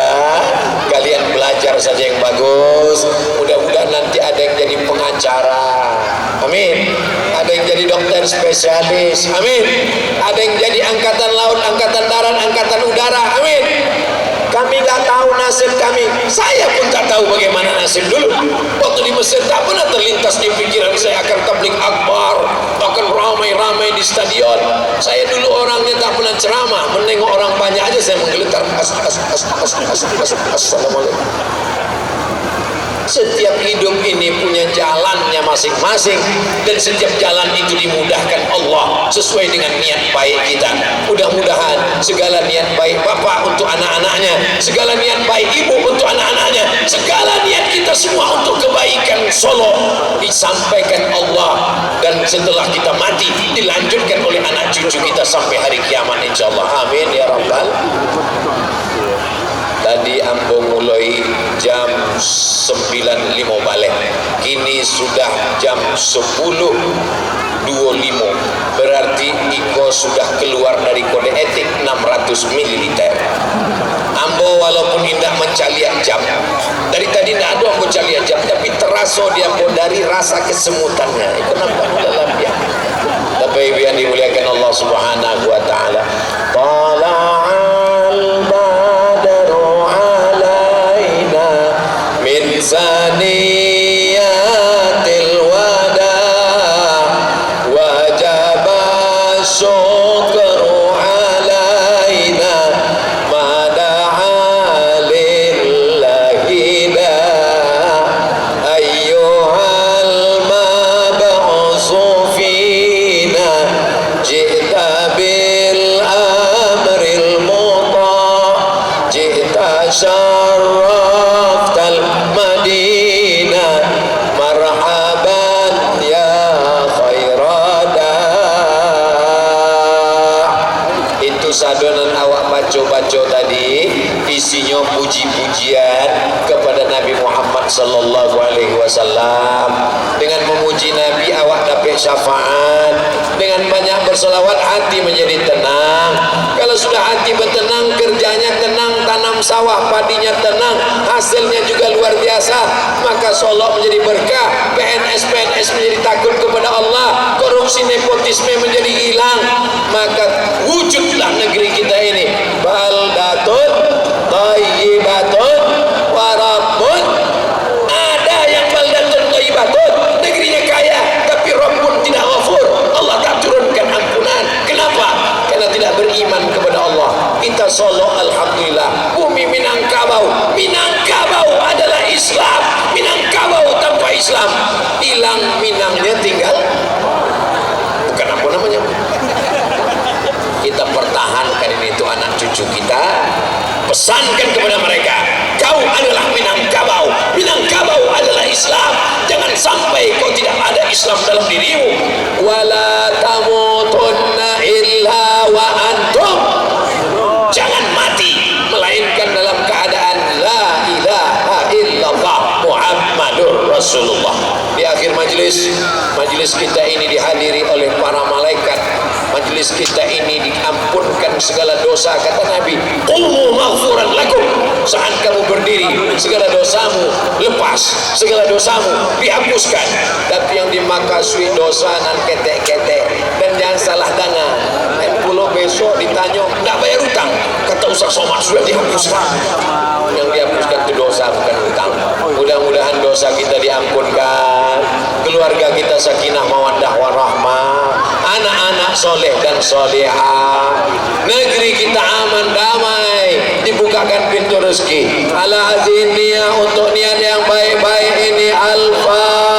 S5: kalian belajar saja yang bagus. Mudah-mudahan nanti ada yang jadi pengacara, amin. Ada yang jadi dokter spesialis, amin. Ada yang jadi angkatan laut, angkatan darat, angkatan udara, amin. Kami nggak tahu nasib kami. Saya pun tak tahu bagaimana nasib dulu. Waktu di Mesir tak pernah terlintas di pikiran saya akan tabligh akbar, akan ramai-ramai di stadion. Saya dulu orangnya tak pernah ceramah, menengok orang banyak aja saya menggeletar. Assalamualaikum. Setiap hidup ini punya jalannya masing-masing, dan setiap jalan itu dimudahkan Allah sesuai dengan niat baik kita. Mudah-mudahan segala niat baik bapak untuk anak-anaknya, segala niat baik ibu untuk anak-anaknya, segala niat kita semua untuk kebaikan Solo disampaikan Allah, dan setelah kita mati dilanjutkan oleh anak cucu kita sampai hari kiamat insyaallah. Amin ya rabbal. Tadi Ambo mulai jam 9.05 balik, kini sudah jam 10.25, berarti Iko sudah keluar dari kode etik 600 ml. Ambo walaupun tidak mencaliak jam, dari tadi tidak ada Ambo caliak jam, tapi terasa dia Ambo dari rasa kesemutannya. Itu nampak dalam dia. Tapi yang dimuliakan Allah Subhanahu wa taala. Saniyatil wada wajib syukru alaina mada'a lillahi da ayyuhal mab'usu fina jita bil amril muta jita syarraftal Madinah marhaban ya khairada. Itu sadonan awak baca-baca tadi isinya puji-pujian kepada Nabi Muhammad sallallahu alaihi wasallam. Dengan memuji Nabi awak dapat syafaat, dengan banyak berselawat hati menjadi tenang. Kalau sudah hati bertenang, kerjanya tenang, tanam sawah padinya tenang, hasilnya juga luar biasa, maka Solo menjadi berkah, PNS menjadi takut kepada Allah, korupsi nepotisme menjadi hilang, maka wujudlah negeri kita ini baldatun thayyibatun wa rabbun. Ada yang baldatun thayyibatun, negerinya kaya tapi Rabbun tidak ghafur, Allah tak turunkan ampunan. Kenapa? Karena tidak beriman kepada Allah. Kita Solo alhamdulillah, bumi Minangkabau. Minangkabau adalah Islam. Minangkabau tanpa Islam hilang, Minangnya tinggal bukan apa namanya. Kita pertahankan ini untuk anak cucu kita, pesankan kepada mereka, kau adalah Minangkabau. Minangkabau adalah Islam. Jangan sampai kau tidak ada Islam dalam dirimu. Wala tamutunna illa wa antum. Jangan mati melainkan dalam keadaan la ilaha illallah Muhammadur Rasulullah. Di akhir majlis kita ini dihadiri oleh para malaikat. Majlis kita ini diampunkan segala dosa, kata Nabi, qumu maghfuran lakum. Saat kamu berdiri, segala dosamu lepas, segala dosamu dihapuskan. Tapi yang dimakasui dosa nan ketek-ketek, dan jangan salah dengar. Pulau besok ditanya tidak bayar hutang, kata Ustaz Somad sudah dihapuskan. Yang dihapuskan itu dosa, bukan hutang. Mudah-mudahan dosa kita diampunkan, keluarga kita sakinah mawaddah warahmah, anak-anak soleh dan solehah, negeri kita kita aman damai, dibukakan pintu rezeki. Ala azin niat untuk niat yang baik-baik ini. Al-Fatihah.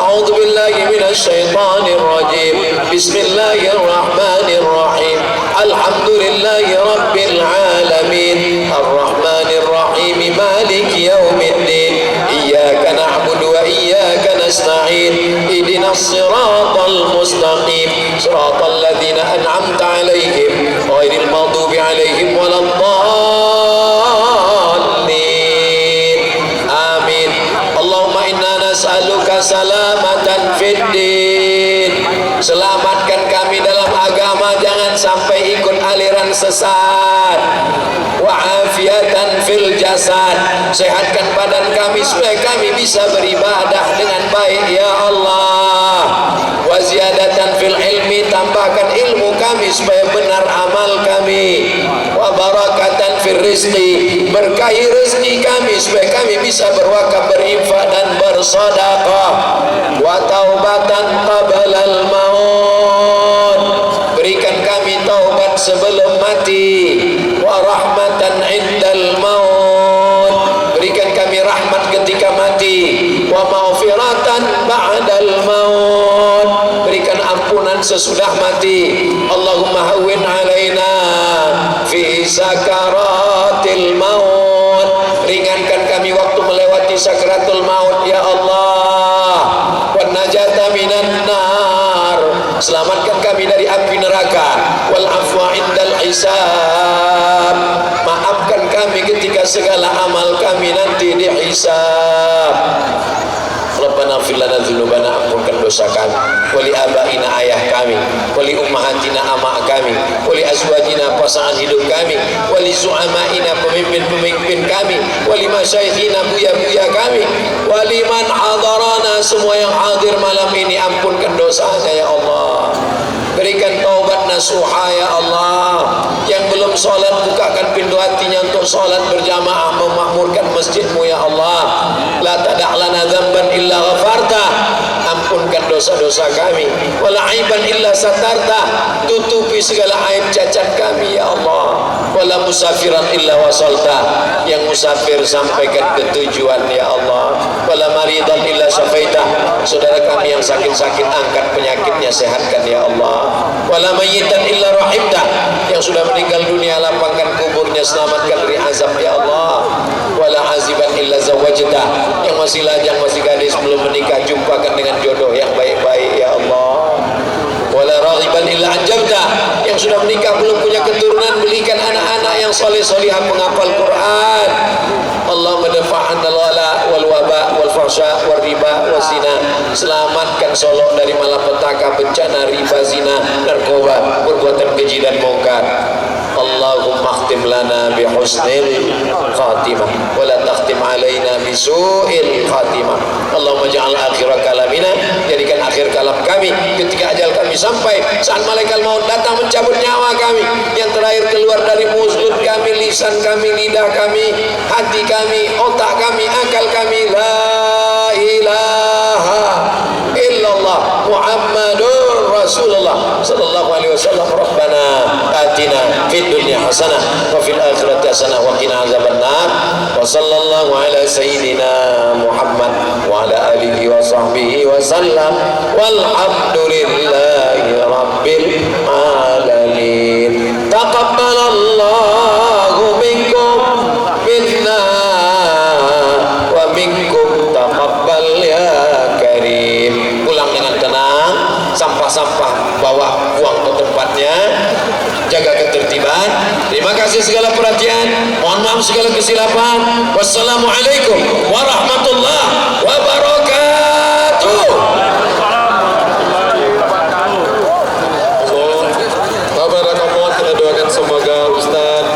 S5: A'udzu billahi minasy syaithanir rajim. Bismillahirrahmanirrahim. Alhamdulillahi rabbil alamin. Arrahmanir rahim. Maliki yaumiddin. Iyyaka na'budu wa iyyaka nasta'in. Ihdinas siratal mustaqim. Siratal ladzina an'amta 'alaihim ghairil maghdubi 'alaihim waladdallin. Amin. Allahumma inna nas'aluka salamatan fid din. Selamatkan kami dalam agama, jangan sampai ikut aliran sesat. Wa afiatan fil jasad. Sehatkan badan kami supaya kami bisa beribadah dengan baik ya Allah. Wa ziyadatan fil ilmi, tambahkan ilmu kami supaya benar amal kami. Wa barakatan fil rizqi, berkahi rezeki kami supaya kami bisa berwakaf, berinfak dan bersedekah. Wa taubatan qabalal maut, berikan kami taubat sebelum mati. Wa rahmatan indal maut, berikan kami rahmat ketika mati. Wa maghfiratan ba'dal maut, berikan ampunan sesudah mati. Allahumma hawwin alaina fi sakaratil maut, ringankan kami waktu melewati sakaratul maut ya Allah. Wan najata minan nar, selamatkan kami dari api neraka. Wal afwa indal hisab, maafkan kami ketika segala amal kami nanti dihisab. Rabbana fir lana dzunubana, ampunkan dosa kami, wali abaina ayah kami, wali ummahatina amak kami, wali azwajina pasangan hidup kami, wali su'amaina pemimpin-pemimpin kami, wali masyayikhina buya-buya kami, wali man hadarana, semua yang hadir malam ini ampunkan dosanya ya Allah. Berikan taubat nasuha ya Allah. Yang belum sholat, bukakan pintu hatinya untuk sholat berjamaah, memakmurkan masjidmu ya Allah. La tada'lana dzamban illa ghafarta, ampunkan dosa-dosa kami. Wala aiban illa satarta, tutupi segala aib cacat kami ya Allah. Wala musafiran illa wasalta, yang musafir sampaikan ke tujuan ya Allah. Wala maridan illa syafaita, saudara kami yang sakit-sakit angkat penyakitnya, sehatkan ya Allah. Wala mayyitan illa rahimta, yang sudah meninggal dunia lapangkan kuburnya, selamatkan dari azab ya Allah. Wala aziban illa zawajta, yang masih lajang masih gadis belum menikah, jumpakan dengan jodoh yang baik-baik ya Allah. Wala raghiban illa anjabta, yang sudah menikah belum punya keturunan, belikan anak-anak yang soleh-solihah penghafal Quran. Allahumma dafa'an al-wala wal waba wal fahsya wal riba wal zina, selamatkan Solo dari malapetaka, bencana riba, zina, narkoba, perbuatan keji dan mungkar. Allahumma khtim lana bi husnil khatimah wa la takhtim alaina bi su'il khatimah. Allahumma ja'al akhir kalamina, jadikan akhir kalam kami ketika ajal kami sampai, saat malaikat maut datang mencabut nyawa kami, yang terakhir keluar dari mulut kami, lisan kami, lidah kami, hati kami, otak kami, akal kami, la ilaha illallah Muhammadur Rasulullah sallallahu alaihi wasallam. Rabbana atina fid dunya hasanah wa fil akhirati hasanah wa qina azabannar. Wa sallallahu ala sayyidina Muhammad wa ala alihi wa sahbihi wa sallam. Walhamdulillahi rabbil alamin. Taqabbalallahu minkum minna wa minkum taqabbal ya karim. Pulang dengan tenang, sampah-sampah bawa buang ke tempatnya, jaga ketertiban. Terima kasih segala perhatian, mohon maaf segala kesilapan. Wassalamualaikum warahmatullahi wabarakatuh.
S1: Barakallah, kita doakan semoga Ustaz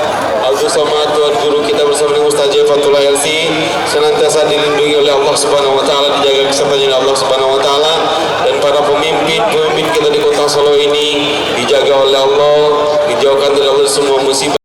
S1: Abdul Somad, Tuan Guru kita bersama dengan Ustaz Fatullah Elsi senantiasa dilindungi oleh Allah Subhanahu wa taala, dijaga kesempatannya oleh Allah Subhanahu wa taala, dan para pemimpin kita di Kota Solo ini dijaga oleh Allah, dijauhkan dari Allah semua musibah.